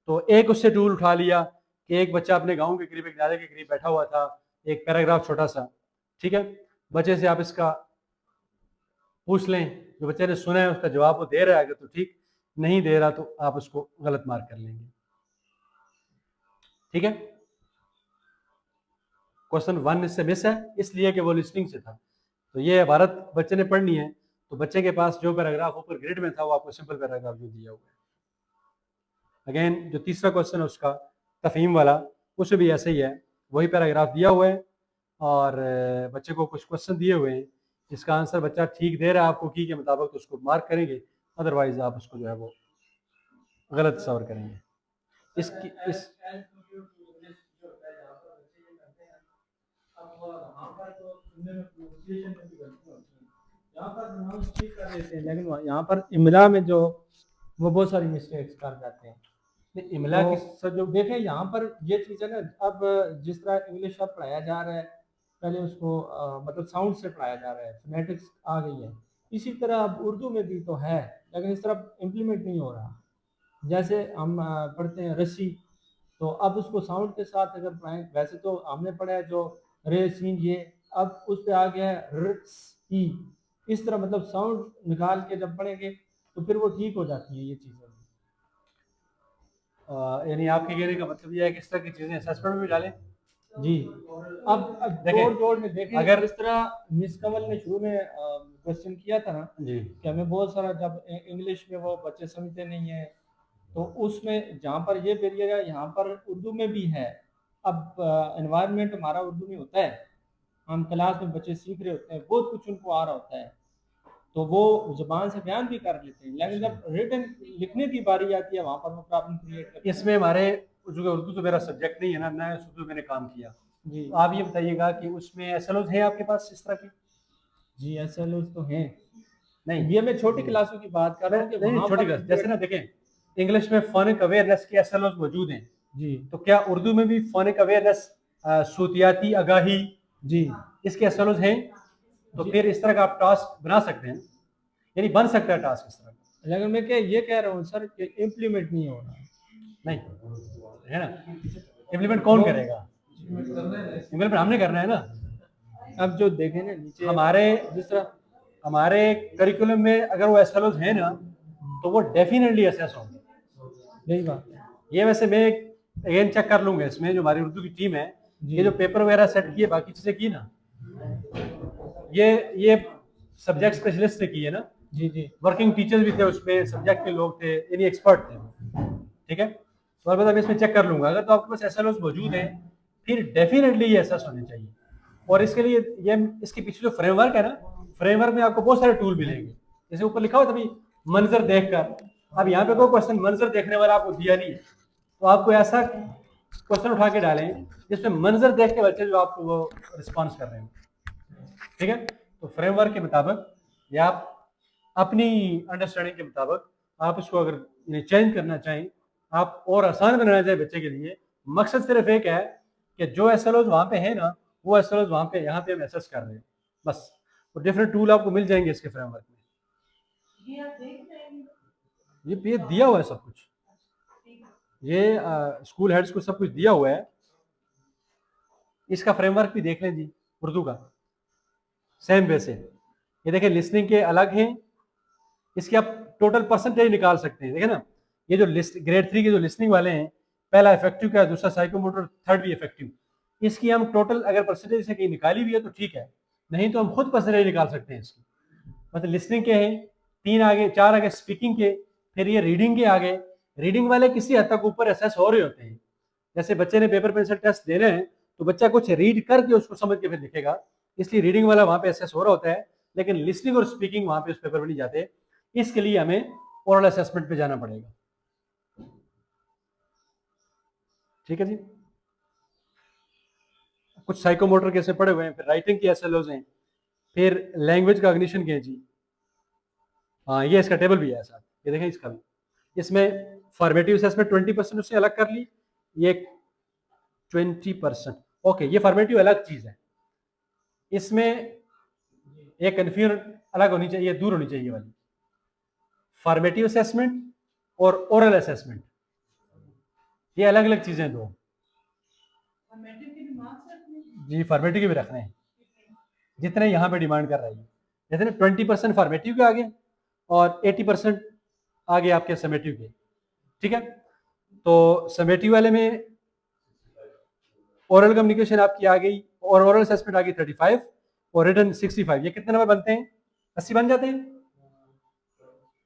S1: तो एक उससे टूल उठा लिया कि एक बच्चा अपने गाँव के करीब, एक नाले के करीब बैठा हुआ था, एक पैराग्राफ छोटा सा। ठीक है, बच्चे से आप इसका पूछ लें, जो बच्चे ने सुना है उसका जवाब वो दे रहा है, अगर तो ठीक, नहीं दे रहा तो आप उसको गलत मार्क कर लेंगे। ठीक है, क्वेश्चन 1 इससे मिस है इसलिए कि वो लिस्निंग से था। तो ये इबारत बच्चे ने पढ़नी है, तो बच्चे के पास जो पैराग्राफ ऊपर ग्रिड में था वो आपको सिंपल पैराग्राफ जो दिया हुआ है। अगेन जो तीसरा क्वेश्चन है उसका तफहीम वाला, उसमें भी ऐसे ही है, वही पैराग्राफ दिया हुआ है और बच्चे को कुछ क्वेश्चन दिए हुए हैं, जिसका आंसर बच्चा ठीक दे रहा है आपको की के मुताबिक तो उसको मार्क करेंगे, अदरवाइज आप उसको जो है वो गलत सवर करेंगे। इसकी इस
S6: यहाँ पर अनाउंस ठीक कर देते हैं, लेकिन यहाँ पर इमला में जो वो बहुत सारी मिस्टेक्स कर जाते हैं।
S1: इमला
S6: तो
S1: की
S6: सर जो देखें यहाँ पर ये चीज़ है ना, अब जिस तरह इंग्लिश अब पढ़ाया जा रहा है, पहले उसको मतलब साउंड से पढ़ाया जा रहा है, फोनेटिक्स आ गई है, इसी तरह अब उर्दू में भी तो है, लेकिन इस तरह इम्प्लीमेंट नहीं हो रहा। जैसे हम पढ़ते हैं रस्सी, तो अब उसको साउंड के साथ अगर पढ़ाएं, वैसे तो हमने पढ़ा है जो रे सीन ये, अब उस पर आ गया है र ई, इस तरह मतलब साउंड निकाल के जब पढ़ेंगे तो फिर वो ठीक हो जाती है ये चीज़ें।
S1: यानी आपके कहने का मतलब यह है कि इस तरह की चीज़ें असेसमेंट में भी डालें।
S6: जी, अब
S1: देखें,
S6: जोड़ जोड़ में देखें,
S1: अगर
S6: इस तरह मिस कमल ने शुरू में क्वेश्चन किया था ना
S1: जी,
S6: कि हमें बहुत सारा, जब इंग्लिश में वो बच्चे समझते नहीं है, तो उसमें जहाँ पर ये बैरियर है यहाँ पर उर्दू में भी है। अब एनवायरनमेंट हमारा उर्दू में होता है, हम क्लास में बच्चे सीख रहे होते हैं, बहुत कुछ उनको आ रहा होता है, तो वो ज़बान से बयान भी कर लेते हैं, लेकिन जब रिटन लिखने की बारी आती है वहाँ पर वो प्रॉब्लम क्रिएट करते हैं।
S1: इसमें हमारे जो उर्दू तो मेरा सब्जेक्ट नहीं है ना, मैं उर्दू मैंने काम किया,
S6: जी
S1: तो आप ये बताइएगा कि उसमें एसएलओज है आपके पास इस तरह की?
S6: जी, एसएलओ तो हैं।
S1: नहीं,
S6: ये मैं छोटी क्लासों की बात कर रहा हूँ कि
S1: नहीं
S6: वहाँ
S1: छोटी
S6: पर
S1: क्लास, जैसे ना देखें इंग्लिश में फोनिक अवेयरनेस के एसएलओज मौजूद हैं,
S6: जी
S1: तो क्या उर्दू में भी फोनिक अवेयरनेस, सूतियाती आगाही,
S6: जी
S1: इसके एसएलओज हैं? तो
S6: जी।
S1: फिर इस तरह का आप टास्क बना सकते हैं, यानी बन सकता है टास्क इस तरह का।
S6: लेकिन मैं क्या ये कह रहा हूँ सर कि इम्प्लीमेंट नहीं हो रहा।
S1: नहीं है ना, इम्प्लीमेंट कौन करेगा? इम्प्लीमेंट हमने करना है ना।
S6: अब जो देखें ना नीचे
S1: हमारे
S6: जिस तरह
S1: हमारे करिकुलम में अगर वो एसएलओज हैं ना तो वो डेफिनेटली असेस होंगे।
S6: यही बात है
S1: ये वैसे मैं अगेन चेक कर लूंगा इसमें, जो हमारी उर्दू की टीम है, ये जो पेपर वगैरह सेट किए, बाकी चीजें की ना, ये सब्जेक्ट स्पेशलिस्ट ने की है ना,
S6: जी जी
S1: वर्किंग टीचर्स भी थे उसमें, सब्जेक्ट के लोग थे, यानी एक्सपर्ट थे, ठीक है। तो अलबत्ता मैं इसमें चेक कर लूंगा, अगर तो आपके पास एसएलओस मौजूद हैं फिर डेफिनेटली ये एसएस होने चाहिए। और इसके लिए ये इसके पीछे जो फ्रेमवर्क है ना, फ्रेमवर्क में आपको बहुत सारे टूल मिलेंगे, जैसे ऊपर लिखा हुआ तभी मंजर देखकर। अब यहाँ पे कोई क्वेश्चन मंजर देखने वाला आपको दिया नहीं है, तो आपको ऐसा क्वेश्चन उठा के डालें जिसमें मंजर देख के बच्चे जो आपको वो रिस्पॉन्स कर रहे हैं, ठीक है। तो फ्रेमवर्क के मुताबिक या आप अपनी अंडरस्टैंडिंग के मुताबिक आप इसको अगर चेंज करना चाहें, आप और आसान बनाना चाहें बच्चे के लिए, मकसद सिर्फ एक है कि जो एसएलओज वहाँ पे है ना, वो एसएलओज वहाँ पे यहाँ पे हम एसेस कर रहे हैं बस। तो डिफरेंट टूल आपको मिल जाएंगे इसके फ्रेमवर्क में।
S2: ये आप देख रहे हैं?
S1: ये दिया हुआ है सब कुछ,
S2: ठीक है।
S1: ये स्कूल हेड्स को सब कुछ दिया हुआ है। इसका फ्रेमवर्क भी देख लें जी, उर्दू का सेम वैसे। ये देखें लिसनिंग के अलग हैं, इसके आप टोटल परसेंटेज निकाल सकते हैं, देखें ना, ये जो लिस्ट ग्रेड 3 के जो लिसनिंग वाले हैं, पहला इफेक्टिव का, दूसरा साइकोमोटर, थर्ड भी इफेक्टिव, इसकी हम टोटल अगर परसेंटेज से कहीं निकाली भी है तो ठीक है, नहीं तो हम खुद परसेंटेज निकाल सकते हैं इसकी। मतलब लिसनिंग के हैं 3 आगे, 4 आगे स्पीकिंग के, फिर ये रीडिंग के आगे। रीडिंग वाले किसी हद तक ऊपर एसेस हो रहे होते हैं, जैसे बच्चे ने पेपर पेंसिल टेस्ट दे रहे हैं तो बच्चा कुछ रीड करके उसको समझ के फिर लिखेगा, इसलिए रीडिंग वाला वहाँ पे एसेस हो रहा होता है, लेकिन लिसनिंग और स्पीकिंग वहाँ पे उस पेपर में नहीं जाते। इसके लिए हमें ओरल असेसमेंट पे जाना पड़ेगा, ठीक है जी। कुछ साइकोमोटर कैसे पढ़े हुए हैं, फिर राइटिंग के एसएलओज हैं, फिर लैंग्वेज का अग्निशन के जी। हाँ, ये इसका टेबल भी है साथ, ये देखें इसका भी। इसमें फॉर्मेटिव असेसमेंट 20% उससे अलग कर ली, ये 20%, ओके, ये फॉर्मेटिव अलग चीज है, इसमें एक कन्फ्यूजन अलग होनी चाहिए, दूर होनी चाहिए वाली। फॉर्मेटिव असेसमेंट और ओरल असेसमेंट ये अलग अलग चीजें दो।
S2: फॉर्मेटिव के भी मार्क्स रखने हैं?
S1: जी, फॉर्मेटिव के भी रखने हैं जितने यहाँ पे डिमांड कर रही है, जैसे ना 20% फॉर्मेटिव के आगे और 80% आगे आपके समेटिव के, ठीक है। तो समेटिव वाले में ओरल कम्युनिकेशन आपकी आ गई और ओरल असेसमेंट आ गई 35 और रिटन 65। ये कितने नंबर बनते हैं? 80 बन जाते हैं।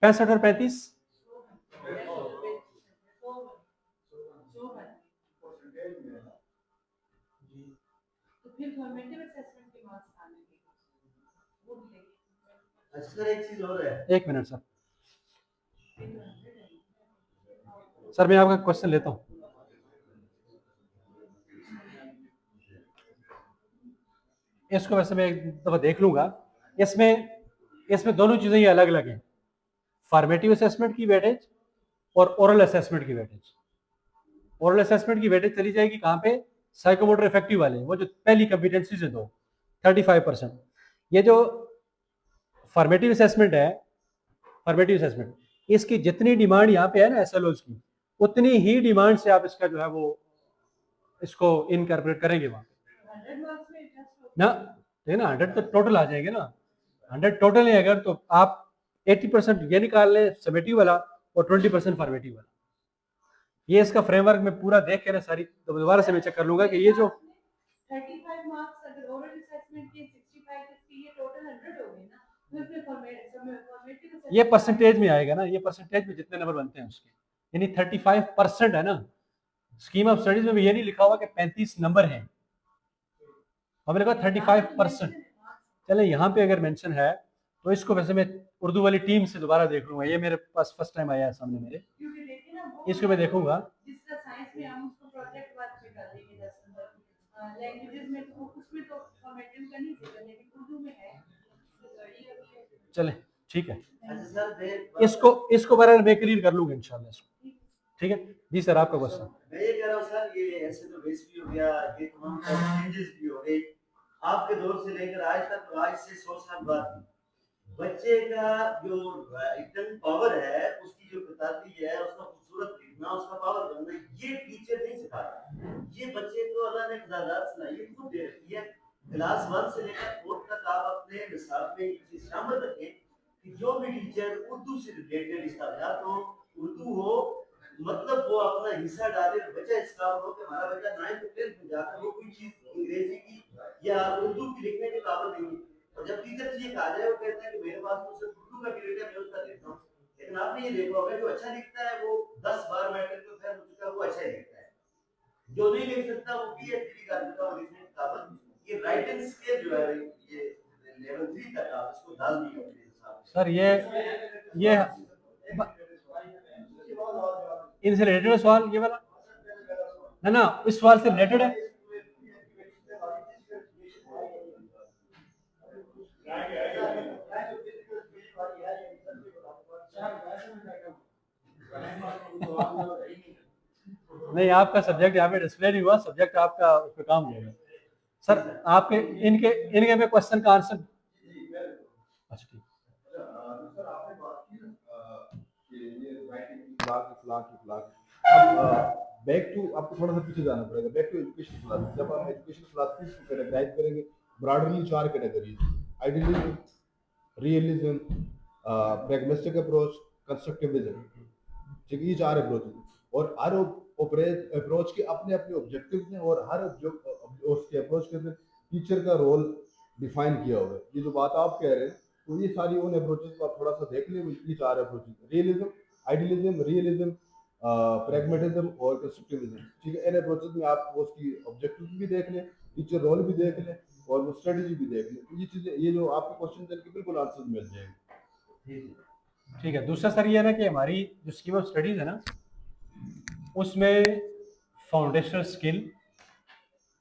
S1: 65 और 35
S2: तो फिर फॉर्मेटिव असेसमेंट के मार्क्स आने के वो भी लेंगे।
S4: अच्छा सर, एक चीज और है।
S1: एक मिनट सर, सर मैं आपका क्वेश्चन लेता हूँ। इसको वैसे मैं एक दफा देख लूंगा, इसमें दोनों चीजें ये अलग अलग हैं, फॉर्मेटिव असेसमेंट की वेटेज और ओरल असेसमेंट की वेटेज। ओरल असेसमेंट की वेटेज चली जाएगी कहाँ पे? साइकोमोटर इफेक्टिव वाले, वो जो पहली कॉम्पिटेंसीज है दो, 35%। ये जो फॉर्मेटिव असेसमेंट है, फॉर्मेटिव असेसमेंट, इसकी जितनी डिमांड यहाँ पे है ना एसएलओज की, उतनी ही डिमांड से आप इसका जो है वो इसको इनकॉर्पोरेट करेंगे वहाँ पे
S2: 100 मार्क्स में एडजस्ट हो
S1: ना। देखिए ना, 100 तो टोटल आ जाएंगे ना, 100 टोटल है अगर, तो आप 80% ये निकाल लें समेटिव वाला और 20% फॉर्मेटिव वाला। ये इसका फ्रेमवर्क में पूरा देख के ना सारी, तो दोबारा से मैं चेक कर लूंगा कि ये जो
S2: 35 मार्क्स अगर ओरल असेसमेंट के 65 इसकी ये टोटल 100 हो गई ना, फिर फॉर्मेटिव
S1: ये परसेंटेज में आएगा ना, ये परसेंटेज में जितने नंबर बनते हैं उसके, यानी 35% है ना। स्कीम ऑफ स्टडीज में भी ये नहीं लिखा हुआ कि 35 नंबर हैं, हमने कहा 35%। चले यहाँ पे अगर मेंशन है तो इसको वैसे मैं उर्दू वाली टीम से दोबारा देख लूंगा, ये मेरे पास फर्स्ट टाइम आया है सामने मेरे,
S2: क्योंकि देखिए ना वो
S1: इसको मैं देखूंगा।
S2: जिस तरह साइंस में हम उसको प्रोजेक्ट वर्क पे कर देंगे 10 नंबर, लैंग्वेजेस में तो उसमें तो फॉर्मेटिव का नहीं देगा, लेकिन उर्दू में है।
S1: चले ठीक है,
S4: अच्छा सर,
S1: इसको बराबर मैं क्लियर कर लूंगा इंशाल्लाह इसको, ठीक है जी। सर आपका क्वेश्चन।
S4: मैं ये कह रहा हूँ सर, ये ऐसे तो बेस भी हो गया, ये तमाम चेंजेस भी हो गए आपके दौर से लेकर आज तक, तो आज से 100 साल बाद बच्चे का जो रिटन पावर है, उसकी जो किताबी है, उसका खूबसूरत लिखना, उसका पावर बनना, ये टीचर नहीं सिखाता। ये बच्चे को अल्लाह ने इजाजत सलाहियत खुद दे रखी है। क्लास 1 से लेकर 4 तक आप अपने निसाब में ये चीज शामिल रखें कि जो भी टीचर उर्दू से रिलेटेड इसका या तो उर्दू हो, मतलब वो अपना हिस्सा डाले, बच्चा इस काबिल हो कि हमारा बच्चा 9th 10th में जाकर वो कोई चीज अंग्रेजी की या उर्दू की लिखने के काबिल नहीं है। और जब टीचर ये कहा जाए वो कहता है कि मेरे पास तो सिर्फ उर्दू का क्रेडिट है, मैं उसका देखता हूँ। लेकिन आपने ये देखा होगा जो अच्छा लिखता है वो 10 बार मैट्रिक में फेल हो चुका है, वो अच्छा ही लिखता है। जो नहीं लिख सकता वो पीएचडी कर चुका है, लिखने की काबिल। ये राइटिंग स्किल जो है ये लेवल 3 तक आप इसको डाल दिए अपने हिसाब से।
S1: सर ये इनसे रिलेटेड सवाल ये वाला ना इस सवाल से रिलेटेड है। नहीं, आपका सब्जेक्ट यहाँ पे डिस्प्ले नहीं हुआ, सब्जेक्ट आपका उस पर काम होगा सर। आपके इनके इनके में क्वेश्चन का आंसर। अच्छा ठीक।
S7: सर आपने बात की कि ये राइटिंग क्लास अब बैक टू आपको थोड़ा सा पीछे जाना पड़ेगा, बैक टू एजुकेशन क्लास। जब हम एजुकेशन क्लासेस को कैटेगराइज करेंगे broadly 4 categories: idealism, realism, pragmatic approach, constructivism. ठीक है, ये 4 अप्रोच और हर अप्रोच के अपने अपने ऑब्जेक्टिव हैं और हर उसके अप्रोच के अंदर टीचर का रोल डिफाइन किया हुआ है। ये जो बात आप कह रहे हैं तो ये सारी उन अप्रोचेस को आप थोड़ा सा देख लें। ये 4 approaches: realism, idealism, realism, pragmatism और कंस्ट्रक्टिविज्म। ठीक है, इन अप्रोचेस में आप उसकी ऑब्जेक्टिव भी देख लें, टीचर रोल भी देख लें और वो स्ट्रेटजी भी देख लें। तो ये चीज़ें, ये जो आपके क्वेश्चन हैं, बिल्कुल आंसर मिल जाएंगे।
S1: ठीक है। दूसरा सर ये है ना कि हमारी जो स्कीम ऑफ स्टडीज है ना उसमें फाउंडेशनल स्किल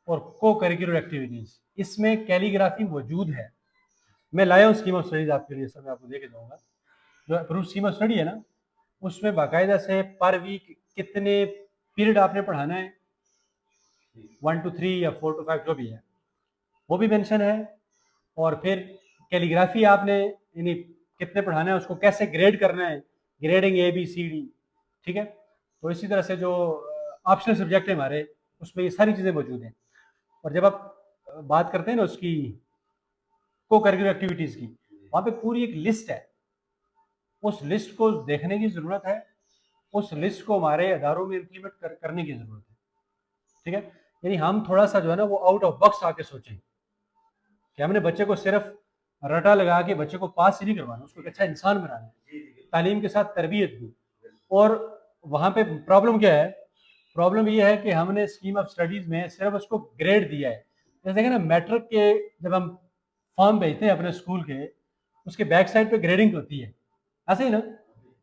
S1: और को करिकुलर एक्टिविटीज, इसमें कैलीग्राफी मौजूद है। मैं लाया हूँ स्कीम ऑफ स्टडीज आपके लिए सर, मैं आपको देके जाऊँगा। जो अप्रूव स्कीम ऑफ स्टडी है ना उसमें बाकायदा से पर वीक कितने पीरियड आपने पढ़ाना है, 1 to 3 या 4 to 5 जो भी है वो भी मेंशन है। और फिर कैलीग्राफी आपने यानी कितने पढ़ाना है, उसको कैसे ग्रेड करना है, ग्रेडिंग ABCD। ठीक है, तो इसी तरह से जो ऑप्शनल सब्जेक्ट है हमारे उसमें ये सारी चीज़ें मौजूद हैं। और जब आप बात करते हैं ना उसकी को करिकुलर एक्टिविटीज़ की, वहाँ पे पूरी एक लिस्ट है, उस लिस्ट को देखने की ज़रूरत है, उस लिस्ट को हमारे अदारों में इम्प्लीमेंट करने की ज़रूरत है। ठीक है, यानी हम थोड़ा सा जो है ना वो आउट ऑफ बॉक्स आके सोचें कि हमने बच्चे को सिर्फ रटा लगा के बच्चे को पास ही नहीं करवाना, उसको एक अच्छा इंसान बनाना है, तालीम के साथ तरबियत भी। और वहाँ पे प्रॉब्लम क्या है, प्रॉब्लम ये है कि हमने स्कीम ऑफ स्टडीज़ में सिर्फ उसको ग्रेड दिया है। जैसे देखिए ना मैट्रिक के जब हम फॉर्म भेजते हैं अपने स्कूल के, उसके बैक साइड पे ग्रेडिंग होती है, ऐसे ही ना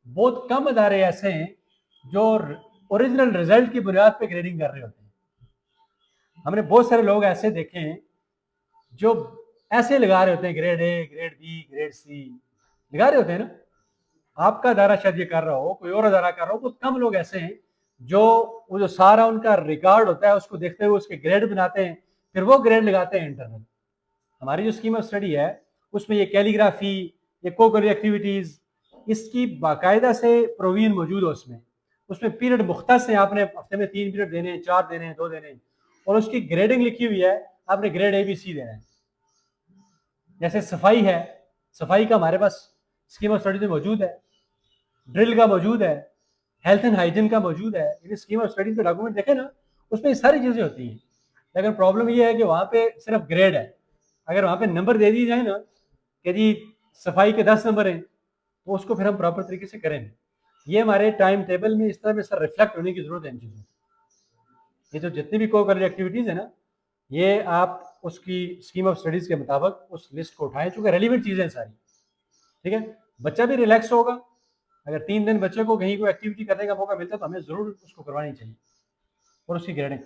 S1: बहुत कम अदारे ऐसे हैं जो ओरिजिनल रिजल्ट की बुनियाद पे ग्रेडिंग कर रहे होते हैं। हमने बहुत सारे लोग ऐसे देखे हैं जो ऐसे लगा रहे होते हैं grade A, grade B, grade C लगा रहे होते हैं ना। आपका अदारा शायद ये कर रहा हो, कोई और अदारा कर रहा हो, बहुत कम लोग ऐसे हैं जो वो जो सारा उनका रिकॉर्ड होता है उसको देखते हुए उसके ग्रेड बनाते हैं, फिर वो ग्रेड लगाते हैं इंटरनल। हमारी जो स्कीम ऑफ स्टडी है उसमें ये कैलीग्राफी, ये को-करिकुलर एक्टिविटीज़, इसकी बाकायदा से प्रोविजन मौजूद है। उसमें पीरियड मुख्तस है, आपने हफ्ते में 3 पीरियड देने हैं, 4 देने हैं, 2 देने हैं, और उसकी ग्रेडिंग लिखी हुई है, आपने ग्रेड ABC देना है। जैसे सफाई है, सफाई का हमारे पास स्कीम ऑफ स्टडीज में मौजूद है, ड्रिल का मौजूद है, हेल्थ एंड हाइजीन का मौजूद है। ये स्कीम ऑफ स्टडीज के डॉक्यूमेंट देखें ना उसमें सारी चीज़ें होती हैं। लेकिन प्रॉब्लम ये है कि वहाँ पे सिर्फ ग्रेड है। अगर वहाँ पे नंबर दे दिए जाए ना कि जी सफाई के 10 नंबर हैं, तो उसको फिर हम प्रॉपर तरीके से करेंगे। ये हमारे टाइम टेबल में इस तरह में सर रिफ्लेक्ट होने की जरूरत है इन चीज़ों। ये जो जितनी भी को-करिकुलर एक्टिविटीज़ है ना, ये आप उसकी स्कीम ऑफ स्टडीज़ के मुताबिक उस लिस्ट को उठाएं, चूँकि रेलिवेंट चीज़ें हैं सारी। ठीक है, बच्चा भी रिलैक्स होगा। अगर 3 दिन बच्चे को कहीं कोई एक्टिविटी करने का मौका मिलता है तो हमें ज़रूर उसको करवानी चाहिए। और उसकी ग्रेडिंग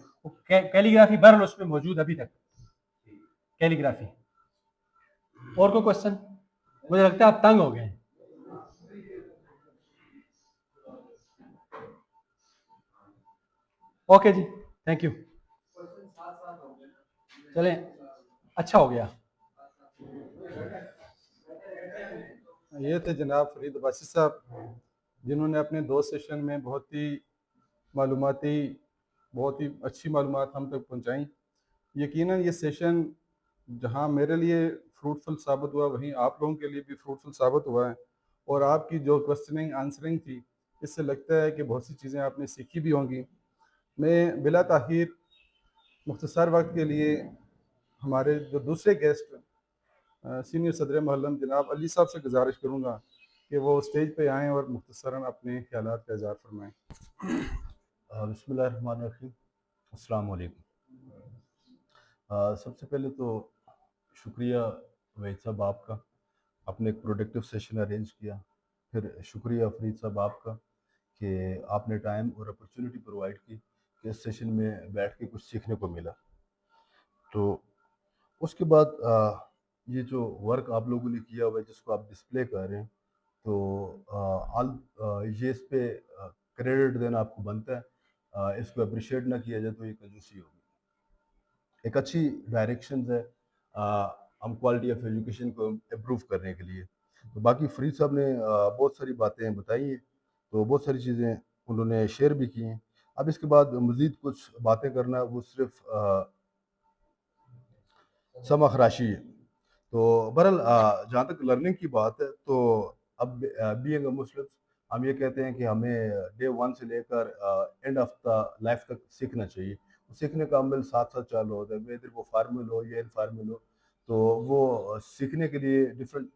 S1: कैलीग्राफी बहरहाल उसमें मौजूद अभी तक, कैलीग्राफी। और कोई क्वेश्चन? मुझे लगता है आप तंग हो गए हैं। ओके जी, थैंक यू। चलें, अच्छा हो गया।
S7: ये थे जनाब फरीद अब्बासी साहब, जिन्होंने अपने 2 सेशन में बहुत ही मालूमाती, बहुत ही अच्छी मालूमात हम तक पहुंचाई। यकीनन ये सेशन जहां मेरे लिए फ्रूटफुल साबित हुआ, वहीं आप लोगों के लिए भी फ्रूटफुल साबित हुआ है। और आपकी जो क्वेश्चनिंग आंसरिंग थी, इससे लगता है कि बहुत सी चीज़ें आपने सीखी भी होंगी। मैं बिला ताख़ीर मुख्तसर वक्त के लिए हमारे जो दूसरे गेस्ट सीनियर सदर महल्लम जनाब अली साहब से गुजारिश करूँगा कि वो स्टेज पे आएँ और मुख्तसरन अपने ख्यालात का इज़हार फरमाएँ।
S8: बिस्मिल्लाहिर्रहमानिर्रहीम, अस्सलाम वालेकुम। सबसे पहले तो शुक्रिया वहीद साहब आपका, आपने एक प्रोडक्टिव सेशन अरेंज किया। फिर शुक्रिया फरीद साहब आपका कि आपने टाइम और अपॉर्चुनिटी प्रोवाइड की कि इस सेशन में बैठ के कुछ सीखने को मिला। तो उसके बाद ये जो वर्क आप लोगों ने किया हुआ है जिसको आप डिस्प्ले कर रहे हैं, तो ये इस पे क्रेडिट देना आपको बनता है। इसको अप्रिशिएट ना किया जाए तो ये कंजूसी होगी। एक अच्छी डायरेक्शन है हम क्वालिटी ऑफ एजुकेशन को इम्प्रूव करने के लिए। तो बाकी फरीद साहब ने बहुत सारी बातें बताई हैं, तो बहुत सारी चीज़ें उन्होंने शेयर भी की हैं। अब इसके बाद मज़ीद कुछ बातें करना वो सिर्फ समखराशी है। तो बहरहाल जहाँ तक लर्निंग की बात है, तो अब बीइंग अ मुस्लिम हम ये कहते हैं कि हमें डे वन से लेकर एंड ऑफ द लाइफ तक सीखना चाहिए। सीखने का अमल साथ साथ चालू होता है, वेदर वो फार्मल हो या इनफॉर्मल हो। तो वो सीखने के लिए डिफरेंट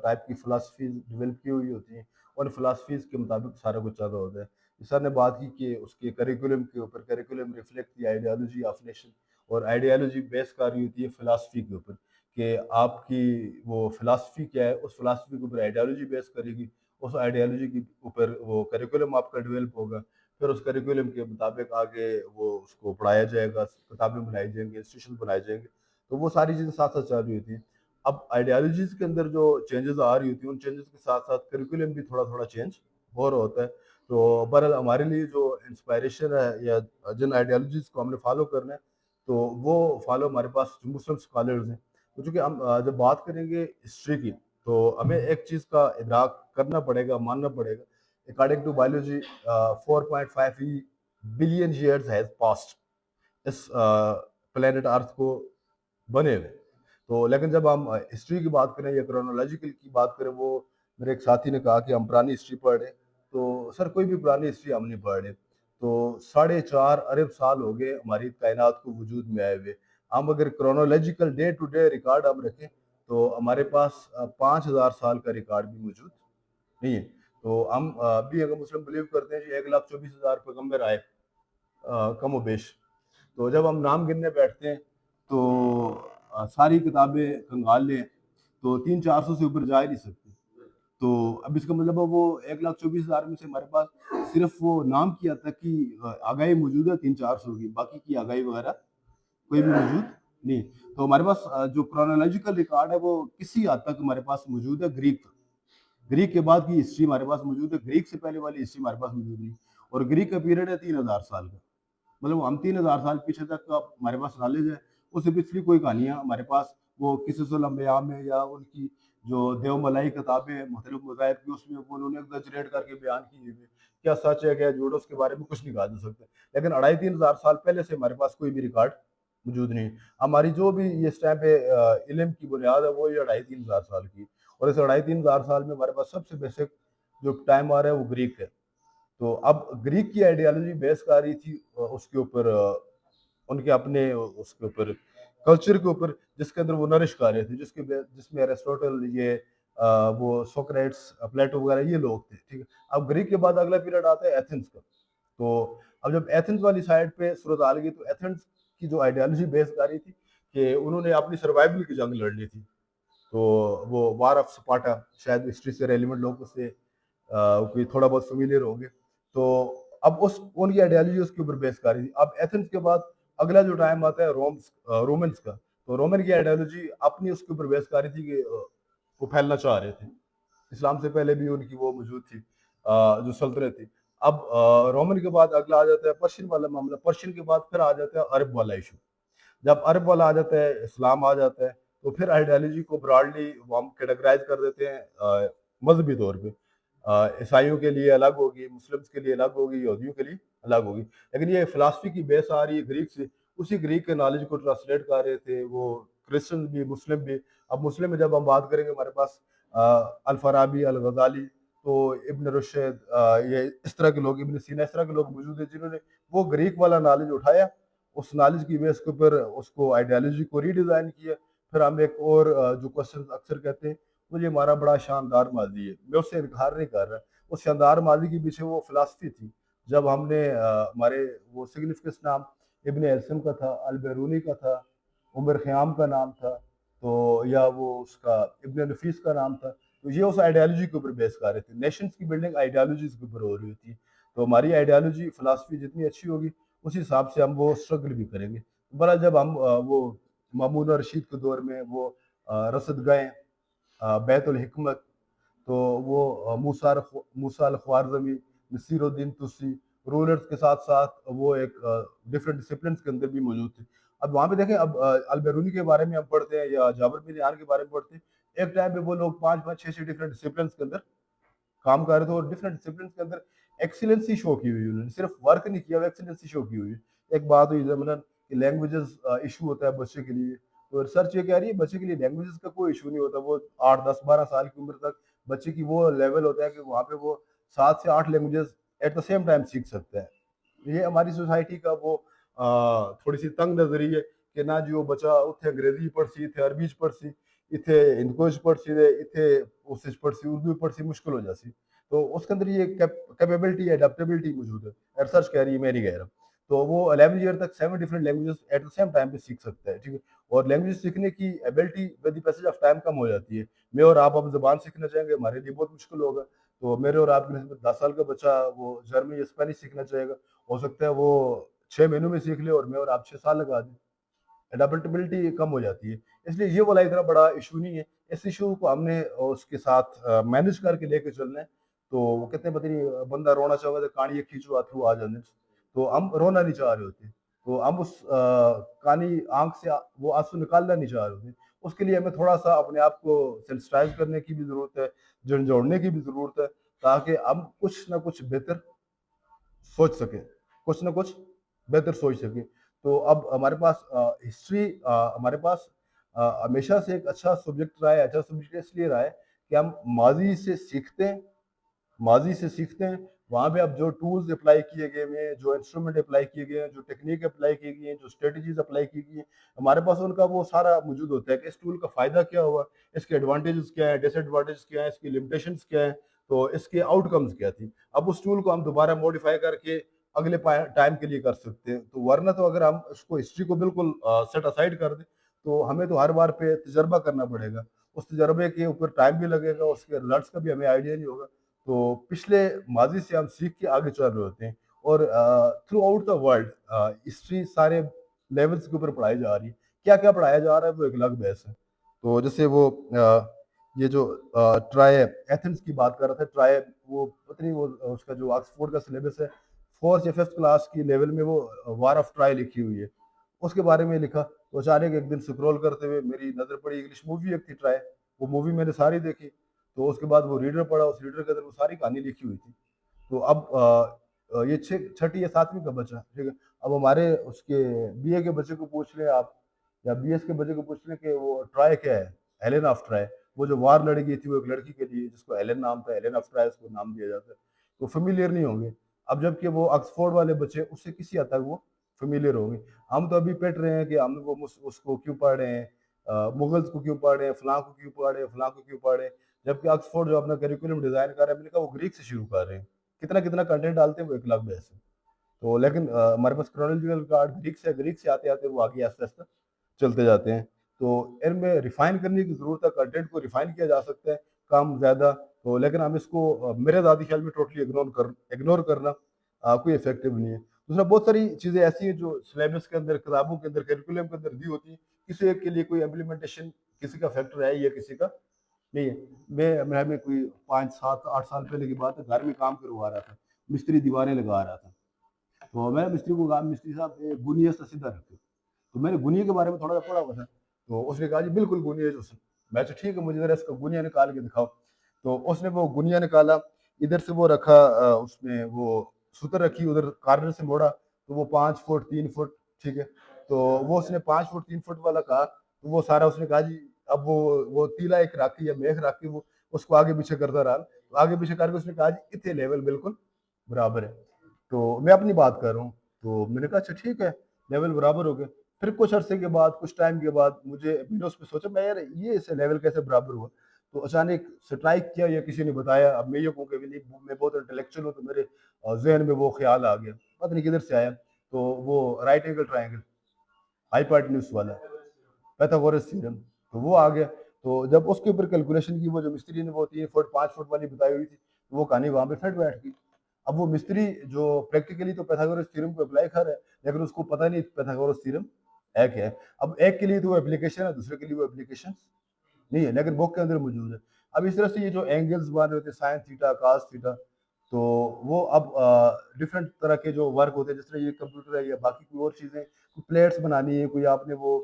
S8: टाइप की फ़िलासफ़ीज़ डेवलप की हुई होती हैं, उन फ़िलासफ़ीज़ के मुताबिक सारा कुछ चालू होता है। सर ने बात की कि उसके करिकुलम के ऊपर, curriculum reflect the ideology of nation, और आइडियोलॉजी बेस कर रही होती है फ़िलासफ़ी के ऊपर कि आपकी वो फ़िलासफ़ी क्या है, उस फ़िलासफ़ी के ऊपर आइडियोलॉजी बेस करेगी, उस आइडियोलॉजी के ऊपर वो करिकुलम आपका डेवलप होगा। फिर उस करिकुलम के मुताबिक आगे वो उसको पढ़ाया जाएगा, किताबें बनाई जाएंगी, इंस्टीट्यूशन बनाए जाएंगे। तो वो सारी चीज़ें साथ साथ चालू होती हैं। अब आइडियोलॉजीज़ के अंदर जो चेंजेस आ रही होती हैं, उन चेंजेस के साथ साथ करिकुलम भी थोड़ा थोड़ा चेंज हो रहा होता है। तो बहरहाल हमारे लिए जो इंस्पायरेशन है या जिन आइडियोलॉजीज़ को हमने फॉलो करना है, तो वो फॉलो हमारे पास जो मुस्लिम स्कॉलर्स हैं। तो चूँकि हम जब बात करेंगे हिस्ट्री की, तो हमें एक चीज़ का इदराक करना पड़ेगा, मानना पड़ेगा। According to biology 4.5 billion years has past इस प्लेनेट अर्थ को बने हुए। तो लेकिन जब हम हिस्ट्री की बात करें या क्रोनोलॉजिकल की बात करें, वो मेरे एक साथी ने कहा कि हम पुरानी हिस्ट्री पढ़ रहे हैं। तो सर कोई भी पुरानी हिस्ट्री हम नहीं पढ़ रहे। तो 4.5 अरब साल हो गए हमारी कायनात को वजूद में आए हुए। हम अगर chronological day to day record हम रखें, तो हमारे पास 5,000 साल का रिकॉर्ड भी मौजूद नहीं है। तो हम भी अगर मुस्लिम बिलीव करते हैं कि 1,24,000 पैगम्बर आए कम बेश। तो जब हम नाम गिनने बैठते हैं, तो सारी किताबें खंगाल लें तो 300-400 से ऊपर जा ही नहीं सकते। तो अब इसका मतलब है वो 1,24,000 में से हमारे पास सिर्फ वो नाम की हद तक की आगाही मौजूद है 300-400 की, बाकी की आगाही वगैरह कोई भी मौजूद नहीं। तो हमारे पास जो क्रोनोलॉजिकल रिकॉर्ड है वो किसी हद तक हमारे पास मौजूद है ग्रीक के बाद की हिस्ट्री हमारे पास मौजूद है, ग्रीक से पहले वाली हिस्ट्री हमारे पास मौजूद नहीं। और ग्रीक का पीरियड है 3,000 साल का। मतलब हम 3,000 साल पीछे तक का हमारे पास नॉलेज है। उससे पिछली कोई कहानियाँ हमारे पास वो किससुल अंबिया में या उनकी जो देवमलाई किताबें हैं मुख्तलिफ मज़ाहिब की, उसमें वो उन्होंने एग्जैजरेट करके बयान की हुई है। क्या सच है क्या झूठ, उसके बारे में कुछ नहीं कहा जा सकता। लेकिन 2,500-3,000 साल पहले से हमारे पास कोई भी रिकॉर्ड मौजूद नहीं। हमारी जो भी ये इस टाइम पे इल्म की बुनियाद है वो ये 2,500-3,000 साल की। और इस 2,500-3,000 साल में हमारे पास सबसे बेसिक जो टाइम आ रहा है वो ग्रीक है। तो अब ग्रीक की आइडियोलॉजी बेस कर रही थी उसके ऊपर, उनके अपने उसके ऊपर कल्चर के ऊपर, जिसके अंदर वो नरिश कर रहे थे, जिसमें एरिस्टोटल, ये वो सोक्रेट्स, प्लेटो वगैरह ये लोग थे। ठीक है। अब ग्रीक के बाद अगला पीरियड आता है एथेंस का। तो अब जब एथेंस वाली साइड पे सूरत आ गई, तो एथेंस की जो आइडियोलॉजी बेस कर रही थी कि उन्होंने अपनी सर्वाइवल की जंग लड़नी थी। तो वो वार ऑफ स्पार्टा, शायद हिस्ट्री से रेलिवेंट लोग उससे कोई थोड़ा बहुत फेमिलियर होंगे। तो अब उस उनकी आइडियोलॉजी उसके ऊपर बेस कर रही थी। अब एथेंस के बाद अगला जो टाइम आता है रोमन्स का। तो रोमन की आइडियोलॉजी अपनी उसके ऊपर बेस कर रही थी कि वो फैलना चाह रहे थे। इस्लाम से पहले भी उनकी वो मौजूद थी, जो सल्तनत थी। अब रोमन के बाद अगला आ जाता है पर्शियन वाला मामला। पर्शियन के बाद फिर आ जाता है अरब वाला इशू। जब अरब वाला आ जाता है, इस्लाम आ जाता है, तो फिर आइडियोलॉजी को ब्रॉडली हम कैटेगराइज कर देते हैं मजहबी तौर पे। ईसाइयों के लिए अलग होगी, मुस्लिम्स के लिए अलग होगी, यहूदियों के लिए अलग होगी। लेकिन ये फिलासफी की बेस आ रही है ग्रीक से। उसी ग्रीक के नॉलेज को ट्रांसलेट कर रहे थे वो क्रिश्चियन भी, मुस्लिम भी। अब मुस्लिम में जब हम बात करेंगे, हमारे पास अल फराबी, अल गजाली, तो इब्न रुशद, ये इस तरह के लोग, इब्न सीना, इस तरह के लोग मौजूद हैं जिन्होंने वो ग्रीक वाला नॉलेज उठाया, उस नॉलेज की बेस के ऊपर उसको आइडियोलॉजी को रीडिज़ाइन किया, फिर हम एक और जो क्वेश्चन अक्सर कहते हैं वो ये हमारा बड़ा शानदार माजी है, मैं उससे इनकार नहीं कर रहा। उस शानदार माजी के पीछे वो फिलासफी थी। जब हमने हमारे वो सिग्निफिकेंस नाम इब्न एल्सम का था, अल बैरूनी का था, उमर ख़याम का नाम था, तो या वो उसका इब्न नफीस का नाम था। तो ये उस आइडियालॉजी के ऊपर बेस कर रहे थे। नेशंस की बिल्डिंग आइडियालॉजीज के ऊपर हो रही होती है। तो हमारी आइडियालॉजी फिलासफी जितनी अच्छी होगी उस हिसाब से हम वो स्ट्रगल भी करेंगे। बहरहाल जब हम वो मामून और रशीद के दौर में वो रसद गए बैतुल हिकमत, तो वो मूसा अल ख्वारज़मी, नसीरुद्दीन तुसी रूलर्स के साथ साथ वो एक डिफरेंट डिसिप्लिन के अंदर भी मौजूद थे। अब वहाँ पे देखें, अब अल बैरूनी के बारे में हम पढ़ते हैं या जाबर बिन यान के बारे में पढ़ते हैं, एक टाइम पे वो लोग 5-5 6-6 डिफरेंट डिसिप्लिन के अंदर काम कर रहे थे और डिफरेंट डिसिप्लिन के अंदर एक्सीलेंसी शो की हुई उन्होंने, सिर्फ वर्क नहीं किया, एक्सीलेंसी शो की हुई है। एक बात हुई जमनन कि लैंग्वेजेस इशू होता है बच्चे के लिए, तो रिसर्च ये कह रही है बच्चे के लिए लैंग्वेजेस का कोई इशू नहीं होता। वो 8 10 12 साल की उम्र तक बच्चे की वो लेवल होता है कि वहाँ पे वो 7 से 8 languages at the same time सीख सकता है। ये हमारी सोसाइटी का वो थोड़ी सी तंग नजरी है कि ना जी वो बच्चा उत्थे अंग्रेजी पढ़सी, इत्थे अरबी पढ़सी, इत्थे हिंदको पढ़सी दे, इत्थे उस पढ़सी उर्दू पढ़सी मुश्किल हो जासी। तो उसके अंदर ये कैपेबिलिटी अडेप्टेबिलिटी मौजूद है, रिसर्च कह रही है, मैं नहीं कह रहा। तो वो 11 ईयर तक 7 different languages at the same time पे सीख सकता है, ठीक है। और लैंग्वेज सीखने की ability with the passage of time कम हो जाती है। मैं और आप अब जबान सीखना चाहेंगे, हमारे लिए बहुत मुश्किल होगा। तो मेरे और आपके नस्बत 10 साल का बच्चा वो जर्मनी या स्पेनिश सीखना चाहेगा, हो सकता है वो 6 महीनों में सीख ले और मैं और आप 6 साल लगा दें। एडेप्टेबिलिटी कम हो जाती है। इसलिए ये वाला इतना बड़ा इशू नहीं है। इस इशू को हमने उसके साथ मैनेज करके लेके चलना है। तो वो कहते हैं पता नहीं बंदा रोना चाहोगे तो कानी खींचो आंसू आ जाने। तो हम रोना नहीं चाह रहे होते, तो हम उस कानी आंख से वो आंसू निकालना नहीं चाह रहे होते। उसके लिए हमें थोड़ा सा अपने आप को सेंसिटाइज करने की भी ज़रूरत है, झंझोड़ने की भी ज़रूरत है, ताकि हम कुछ ना कुछ बेहतर सोच सकें, कुछ ना कुछ बेहतर सोच सकें। तो अब हमारे पास हिस्ट्री हमारे पास हमेशा से एक अच्छा सब्जेक्ट रहा है। अच्छा सब्जेक्ट इसलिए रहा है कि हम माजी से सीखते हैं, माजी से सीखते हैं। वहाँ पे अब जो टूल्स अप्लाई किए गए हैं, जो इंस्ट्रूमेंट अप्लाई किए गए हैं, जो टेक्निक अप्लाई की गई हैं, जो स्ट्रेटजीज अप्लाई की गई हैं, हमारे पास उनका वो सारा मौजूद होता है कि इस टूल का फ़ायदा क्या हुआ, इसके एडवांटेजेस क्या है, डिसएडवांटेज क्या है, इसकी लिमिटेशंस क्या है, तो इसके आउटकम्स क्या थी। अब उस टूल को हम दोबारा मॉडिफाई करके अगले टाइम के लिए कर सकते हैं। तो वरना तो अगर हम उसको हिस्ट्री को बिल्कुल सेट असाइड कर दें तो हमें तो हर बार पे तजर्बा करना पड़ेगा। उस तजर्बे के ऊपर टाइम भी लगेगा, उसके रिजल्ट्स का भी हमें आइडिया नहीं होगा। तो पिछले माजी से हम सीख के आगे चल रहे होते हैं। और through out the world history सारे लेवल्स के ऊपर पढ़ाई जा रही है। क्या क्या पढ़ाया जा रहा है वो एक अलग बहस है। तो जैसे वो ये जो ट्राई एथेंस की बात कर रहा था, ट्राई वो पता नहीं वो उसका जो ऑक्सफोर्ड का सिलेबस है, 4th या 5th क्लास की लेवल में वो वार ऑफ ट्राई लिखी हुई है, उसके बारे में लिखा। तो अचानक एक दिन स्क्रॉल करते हुए मेरी नज़र पड़ी, इंग्लिश मूवी एक थी ट्राई, वो मूवी मैंने सारी देखी। तो उसके बाद वो रीडर पढ़ा, उस रीडर के अंदर वो सारी कहानी लिखी हुई थी। तो अब ये 6ठी या 7वीं का बच्चा, ठीक है, अब हमारे उसके बीए के बच्चे को पूछ लें आप, या बीएस के बच्चे को पूछ लें कि वो ट्राई क्या है, हेलेन ऑफ ट्राई, वो जो वार लड़ी गई थी वो एक लड़की के लिए जिसको हेलेन नाम था, हेलेन ऑफ ट्राई उसको नाम दिया जाता है, तो फेमिलियर नहीं होंगे। अब जबकि वो ऑक्सफोर्ड वाले बच्चे उससे किसी हद तक वो फेमिलियर होंगे। हम तो अभी पिट रहे हैं कि हम वो उसको क्यों पढ़ रहे हैं, मुगल्स को क्यों पढ़ रहे हैं, फलां को क्यों पढ़ रहे हैं, फलां को क्यों पढ़ रहे हैं, जबकि ऑक्सफोर्ड जो अपना करिकुलम डिजाइन कर रहा है, मैंने कहा वो ग्रीक से शुरू कर रहे हैं। कितना कितना कंटेंट डालते हैं वो एक अलग बहस है। तो लेकिन हमारे पास क्रोनोलॉजिकल कार्ड ग्रीक से आते आते वो आगे आस्ते आस्ते चलते जाते हैं। तो इनमें रिफाइन करने की ज़रूरत है, कंटेंट को रिफाइन किया जा सकता है कम ज़्यादा। तो लेकिन हम इसको मेरे ज़ाती ख्याल में टोटली इग्नोर करना कोई इफेक्टिव नहीं है। दूसरा, बहुत सारी चीज़ें ऐसी हैं जो सिलेबस के अंदर, किताबों के अंदर, करिकुलम के अंदर दी होती हैं, किसी एक के लिए कोई इम्प्लीमेंटेशन किसी का फैक्टर है या किसी का नहीं है। मैं कोई 5 7 8 साल पहले की बात है, घर में काम करवा रहा था, मिस्त्री दीवारें लगा रहा था। तो मैं मिस्त्री को कहा, मिस्त्री साहब गुनिया से सीधा रखो। तो मैंने गुनिया के बारे में थोड़ा सा पढ़ा हुआ था, तो उसने कहा जी बिल्कुल गुनिया जो मैं तो ठीक है, मुझे जरा इसका गुनिया निकाल के दिखाओ। तो उसने वो गुनिया निकाला, इधर से वो रखा, उसमें वो सूत्र रखी, उधर कार्नर से मोड़ा, तो वो 5 फुट 3 फुट, ठीक है। तो वो उसने 5 फुट 3 फुट वाला कहा, तो वो सारा उसने कहा जी, अब वो तीला एक राखी या मेघ राखी, वो उसको आगे पीछे करता रहा, तो आगे पीछे करके उसने कहा जी इतने लेवल बिल्कुल बराबर है। तो मैं अपनी बात कर रहा हूँ, तो मैंने कहा अच्छा ठीक है, लेवल बराबर हो गए। फिर कुछ अरसे के बाद, कुछ टाइम के बाद मुझे मैंने उस पे सोचा, मैं यार ये इसे लेवल कैसे बराबर हुआ? तो अचानक स्ट्राइक किया या किसी ने बताया, अब मैं ये कहूँ कि नहीं मैं बहुत इंटेलेक्चुअल हूँ, तो मेरे ज़हन में वो ख्याल आ गया, पता नहीं किधर से आया, तो वो राइट एंगल ट्रायंगल, हाइपोटेन्यूज वाला, पाइथागोरस थ्योरम, तो वो आ गया। तो जब उसके ऊपर कैलकुलेशन की, वो जो मिस्त्री ने वो 3 फुट 5 फुट वाली बताई हुई थी, वो कहानी वहाँ पे फिट बैठ गई। अब वो मिस्त्री जो प्रैक्टिकली तो पाइथागोरस थ्योरम को अप्लाई कर रहा है, लेकिन उसको पता नहीं पाइथागोरस थ्योरम है क्या है। अब एक के लिए तो वो एप्लीकेशन है, दूसरे के लिए वो एप्लीकेशन नहीं है, लेकिन बुक के अंदर मौजूद है। अब इस तरह से ये जो एंगल्स बन रहे होते हैं, साइन थीटा, कास थीटा, तो वो अब डिफरेंट तरह के जो वर्क होते हैं, जिस तरह ये कंप्यूटर है या बाकी कोई और चीज़ें, कोई प्लेट्स बनानी है, कोई आपने वो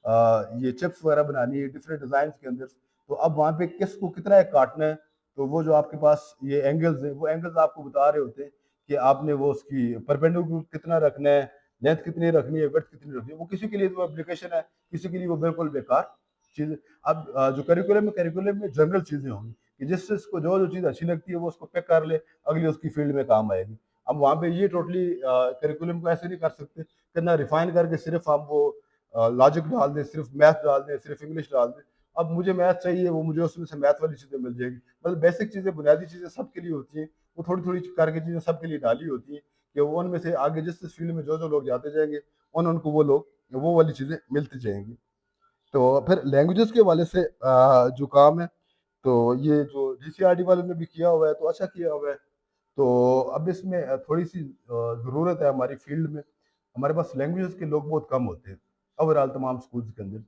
S8: ये चिप्स वगैरह बनानी है डिफरेंट डिज़ाइन के अंदर, तो अब वहाँ पे किसको कितना है काटना है, तो वो जो आपके पास ये एंगल्स हैं, वो एंगल्स आपको बता रहे होते हैं कि आपने वो उसकी परपेंडिकुलर कितना रखना है, लेंथ कितनी रखनी है, विड्थ कितनी रखनी है। वो किसी के लिए तो एप्लीकेशन है, किसी के लिए वो बिल्कुल बेकार चीज़। अब जो करिकुलम में जनरल चीज़ें होंगी कि जिससे इसको जो जो चीज़ अच्छी लगती है वो उसको पिक कर ले, अगली उसकी फील्ड में काम आएगी। अब वहाँ पे ये टोटली करिकुलम को ऐसे नहीं कर सकते कि ना रिफाइन करके सिर्फ हम वो लॉजिक डाल दें, सिर्फ मैथ डाल दें, सिर्फ इंग्लिश डाल दें। अब मुझे मैथ चाहिए, वो मुझे उसमें से मैथ वाली चीज़ें मिल जाएगी। मतलब बेसिक चीज़ें, बुनियादी चीज़ें सबके लिए होती हैं, वो थोड़ी थोड़ी करके चीज़ें सबके लिए डाली होती हैं कि वो उनमें से आगे जिस फील्ड में जो जो लोग जाते जाएंगे उनको वो लोग वो वाली चीज़ें मिलती जाएंगी। तो फिर लैंग्वेजेस के हवाले से जो काम है, तो ये जो जीसीआरटी वालों ने भी किया हुआ है, तो अच्छा किया हुआ है। तो अब इसमें थोड़ी सी ज़रूरत है हमारी फील्ड में, हमारे पास लैंग्वेजेस के लोग बहुत कम होते हैं ओवरऑल तमाम स्कूल्स के अंदर।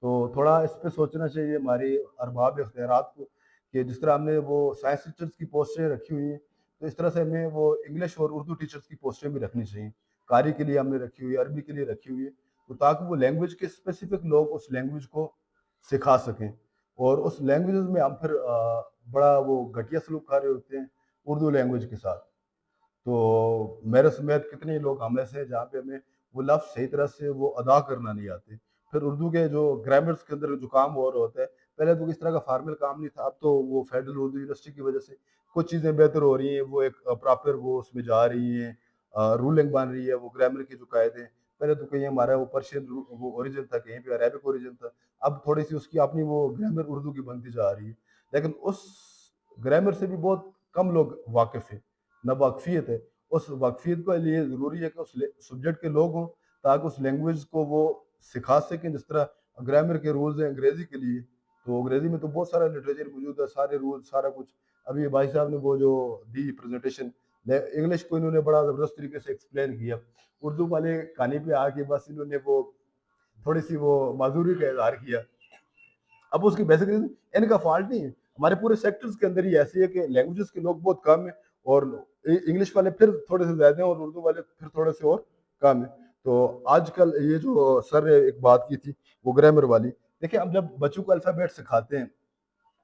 S8: तो थोड़ा इस पे सोचना चाहिए हमारे अरबाब इख्तियारात को कि जिस तरह हमने वो साइंस टीचर्स की पोस्टें रखी हुई हैं, तो इस तरह से हमें वो इंग्लिश और उर्दू टीचर्स की पोस्टें भी रखनी चाहिए। कारी के लिए हमने रखी हुई है, अरबी के लिए रखी हुई है, तो ताकि वो लैंग्वेज के स्पेसिफिक लोग उस लैंग्वेज को सिखा सकें। और उस लैंग्वेजेस में हम फिर बड़ा वो घटिया सलूक खा रहे होते हैं उर्दू लैंग्वेज के साथ। तो मेरे समेत कितने लोग हम ऐसे हैं जहाँ पे हमें वो लफ्ज़ सही तरह से वो अदा करना नहीं आते। फिर उर्दू के जो ग्रामर्स के अंदर जो काम हो रहा होता है, पहले तो इस तरह का फॉर्मल काम नहीं था, अब तो वो फेडरल उर्दू यूनिवर्सिटी की वजह से कुछ चीज़ें बेहतर हो रही हैं, वो एक प्रॉपर वो उसमें जा रही हैं, रूलिंग बन रही है, वो ग्रामर के जो कायदे हैं, पहले तो कहीं हमारा वो पर्शियन वो ओरिजिन था, कहीं पे अरेबिक ओरिजिन था, अब थोड़ी सी उसकी अपनी वो ग्रामर उर्दू की बनती जा रही है। लेकिन उस ग्रामर से भी बहुत कम लोग वाकिफ़ हैं, नावाकिफ़ियत है। उस वाकफ़ियत के लिए ज़रूरी है कि उस सब्जेक्ट के लोग हों, ताकि उस लैंग्वेज को वो सिखा सकें। जिस तरह ग्रामर के रूल्स हैं अंग्रेज़ी के लिए, तो अंग्रेज़ी में तो बहुत सारा लिटरेचर मौजूद है, सारे रूल्स, सारा कुछ। अभी भाई साहब ने वो जो दी प्रेजेंटेशन, इंग्लिश को इन्होंने बड़ा ज़बरदस्त तरीके से एक्सप्लेन किया। उर्दू वाले कहानी पे आके बस इन्होंने वो थोड़ी सी वो माजूरी का इजहार किया। अब उसकी बेसिक रीजन इनका फॉल्ट नहीं है, हमारे पूरे सेक्टर्स के अंदर ही ऐसी है कि लैंग्वेजेस के लोग बहुत कम है, और इंग्लिश वाले फिर थोड़े से ज्यादा हैं और उर्दू वाले फिर थोड़े से और कम है। तो आजकल ये जो सर ने एक बात की थी वो ग्रामर वाली, देखिए अब जब बच्चों को अल्फ़ाबेट सिखाते हैं,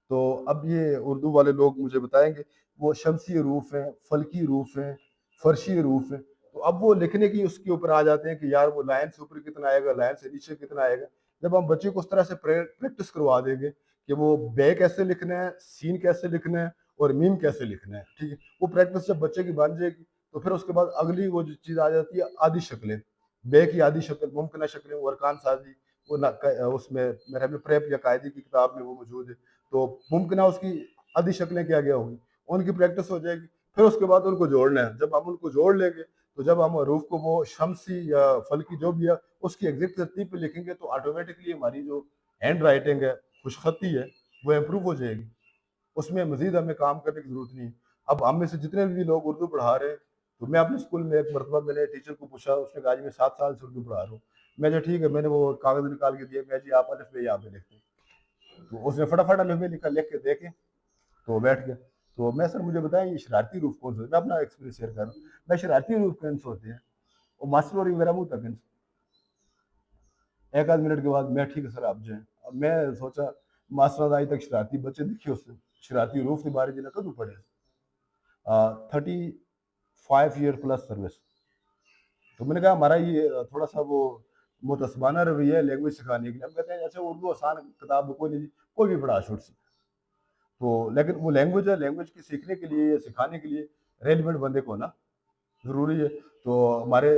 S8: तो अब ये उर्दू वाले लोग मुझे बताएंगे वो शमसी रूफ हैं, फलकी रूफ हैं, फर्शी रूफ हैं, तो अब वो लिखने की उसके ऊपर आ जाते हैं कि यार वो लाइन से ऊपर कितना आएगा, लाइन से नीचे कितना आएगा। जब हम बच्चे को उस तरह से प्रैक्टिस करवा देंगे कि वो बे कैसे लिखना है, सीन कैसे लिखना है और मीम कैसे लिखना है, ठीक है, वो प्रैक्टिस जब बच्चे की बन जाएगी, तो फिर उसके बाद अगली वो जो चीज़ आ जाती है आदि शक्लें, बे की आदि शक्ल, मुमकिन शक्लें, वरकान साजी, वो उसमें मेरे प्रेप या कायदे की किताब में वो मौजूद है। तो मुमकिन है उसकी आधी शक्लें क्या क्या होंगी, उनकी प्रैक्टिस हो जाएगी। फिर उसके बाद उनको जोड़ना है, जब हम उनको जोड़ लेंगे, तो जब हम हरूफ को वो शमसी या फलकी जो भी है उसकी एग्जैक्ट तरतीब पे लिखेंगे, तो ऑटोमेटिकली हमारी जो हैंड राइटिंग है, खुशखती है, वो इम्प्रूव हो जाएगी। उसमें मजीद हमें काम करने की जरूरत नहीं है। अब हम में से जितने भी लोग उर्दू पढ़ा रहे हैं, तो मैं अपने स्कूल में एक मरतबा मैंने टीचर को पूछा, उसने कहा जी मैं 7 साल से उर्दू पढ़ा रहा हूँ। मैं जो ठीक है, मैंने वो कागज निकाल के दिया, मैं जी आप अलिफ बे यहाँ पे लिखते हैं, तो उसने फटाफट अलिफ बे लिखा, लिख के देखे, तो बैठ गया। तो मैं सर मुझे बताएं ये शरारती रूफ कौन सा है? मैं अपना एक्सपीरियंस शेयर कर रहा हूँ। मैं शरारती रूफ कौन से होते हैं, और मास्टर और मेरा मुंह तक एक आध मिनट के बाद मैं ठीक है सर आप जाए। अब मैं सोचा मास्टर आज तक शरारती बच्चे दिखे उससे शरारती रूफ के बारे जिन्हें कदू पढ़े 35 ईयर प्लस सर्विस। तो मैंने कहा हमारा ये थोड़ा सा वो मुतसबाना रवैया है लैंग्वेज सिखाने के लिए। हम कहते हैं अच्छा उर्दू आसान किताब कोई नहीं, कोई भी पढ़ा छोड़ सी, तो लेकिन वो लैंग्वेज है, लैंग्वेज की सीखने के लिए या सिखाने के लिए रेलिवेंट बंदे को ना ज़रूरी है। तो हमारे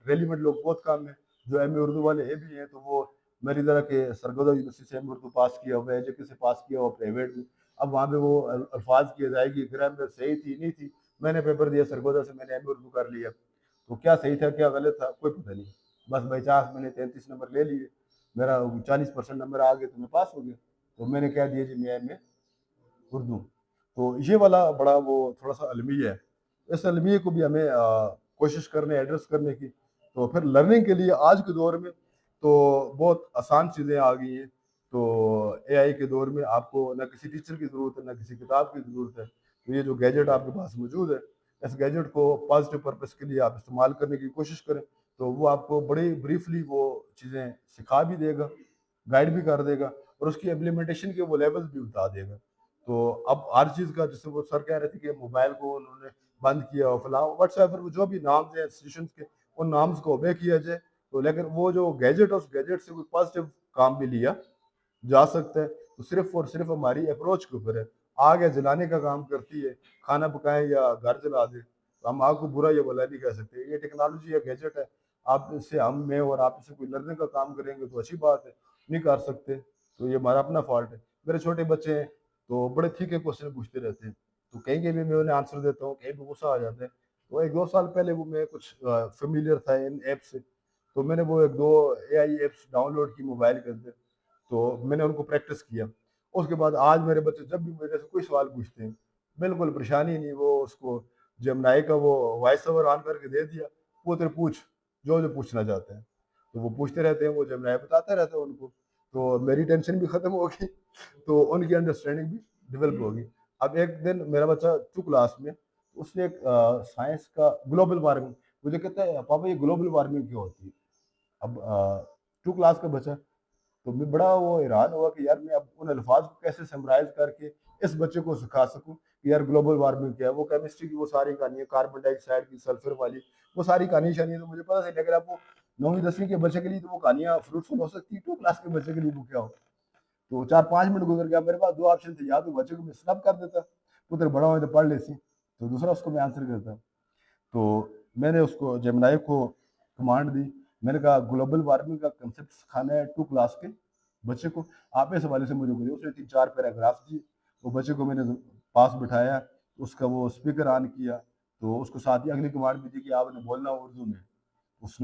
S8: रेलिवेंट लोग बहुत कम है। जो एम ए उर्दू वाले ये भी हैं तो वो मेरी तरह के सरगोदा यूनिवर्सिटी से एम उर्दू पास किया हुआ है, जेके से पास किया हुआ प्राइवेट में। अब वहाँ पे वो अल्फाज किए जाएगी, ग्रामर सही थी नहीं थी, मैंने पेपर दिया सरगोदा से, मैंने एम उर्दू कर लिया, तो क्या सही था क्या गलत था कोई पता नहीं, बस बाई चांस मैंने 33 नंबर ले लिए, मेरा 40% नंबर आ गए तो मैं पास हो गया, तो मैंने कह दिया जी मैं एम ए उर्दू। तो ये वाला बड़ा वो थोड़ा सा अलमिया है, इस अलमिया को भी हमें कोशिश करने एड्रेस करने की। तो फिर लर्निंग के लिए आज के दौर में तो बहुत आसान चीज़ें आ गई हैं, तो एआई के दौर में आपको ना किसी टीचर की ज़रूरत है ना किसी किताब की ज़रूरत है, तो ये जो गैजेट आपके पास मौजूद है, इस गैजेट को पॉजिटिव पर्पस के लिए आप इस्तेमाल करने की कोशिश करें, तो वो आपको बड़ी ब्रीफली वो चीज़ें सिखा भी देगा, गाइड भी कर देगा, और उसकी इम्प्लीमेंटेशन के वो लेवल्स भी बता देगा। तो अब हर चीज़ का, जैसे वो सर कह रहे थे कि मोबाइल को उन्होंने बंद किया और फलां व्हाट्सएप पर जो भी नाम्स हैं इंस्टीट्यूशन के, उन नाम्स को ओबे किया जाए, तो लेकिन वो जो गैजेट है उस गैजेट से कोई पॉजिटिव काम भी लिया जा सकता है, तो सिर्फ और सिर्फ हमारी अप्रोच के ऊपर है। आग या जलाने का काम करती है, खाना पकाएं या घर जला दें, तो हम आग को बुरा या भला नहीं कह सकते, ये टेक्नोलॉजी या गैजेट है, आप इससे हम में और आप इससे कोई लर्निंग का काम करेंगे तो अच्छी बात है, नहीं कर सकते तो ये हमारा अपना फॉल्ट है। मेरे छोटे बच्चे हैं तो बड़े ठीके क्वेश्चन पूछते रहते हैं, तो कहीं कहीं भी मैं उन्हें आंसर देता हूँ, कहीं भी गुस्सा आ जाता है। तो 1-2 साल पहले वो मैं कुछ फेमिलियर था इन ऐप से, तो मैंने वो 1-2 एआई ऐप्स डाउनलोड की मोबाइल के अंदर, तो मैंने उनको प्रैक्टिस किया। उसके बाद आज मेरे बच्चे जब भी मेरे से कोई सवाल पूछते हैं, बिल्कुल परेशानी नहीं, वो उसको जेमिनी का वो वॉइस ओवर ऑन करके दे दिया, वो तेरे पूछ जो जो पूछना चाहते हैं, तो वो पूछते रहते हैं, वो जेमिनी बताता रहता है उनको, तो मेरी टेंशन भी खत्म होगी, तो उनकी अंडरस्टैंडिंग भी डेवलप होगी। अब एक दिन मेरा बच्चा 2 क्लास में, उसने एक साइंस का ग्लोबल वार्मिंग मुझे कहता है पापा ये ग्लोबल वार्मिंग क्यों होती है। अब 2 क्लास का बच्चा, तो मैं बड़ा वो हैरान हुआ कि यार मैं अब उन अल्फाज को कैसे समराइज करके इस बच्चे को सिखा सकूं कि यार ग्लोबल वार्मिंग क्या है। वो केमिस्ट्री की वो सारी कहानियां, कार्बन डाइऑक्साइड की, सल्फर वाली, वो सारी कहानी शानी तो मुझे पता है, लेकिन अब वो 9वीं 10वीं के बच्चे के लिए तो वो कहानियां फ्रूटफुल हो सकती है, 2 क्लास के बच्चे के लिए वो क्या हो। तो 4-5 मिनट गुजर गया, मेरे पास 2 ऑप्शन थे, या तो बच्चे को मैं स्नब कर देता, पुत्र बड़ा हो तो पढ़ लेसी, तो दूसरा उसको मैं आंसर करता। तो मैंने उसको जेमिनी को कमांड दी, मैंने कहा ग्लोबल वार्मिंग का कंसेप्ट सिखाना है 2 क्लास के बच्चे को, आप इस हवाले से मुझे बोलिए। उसने 3-4 पैराग्राफ दिए, वो बच्चे को मैंने पास बिठाया, उसका वो स्पीकर ऑन किया, तो उसको साथ ही अगली कमांड भी दी कि आपने बोलना उर्दू में, उसने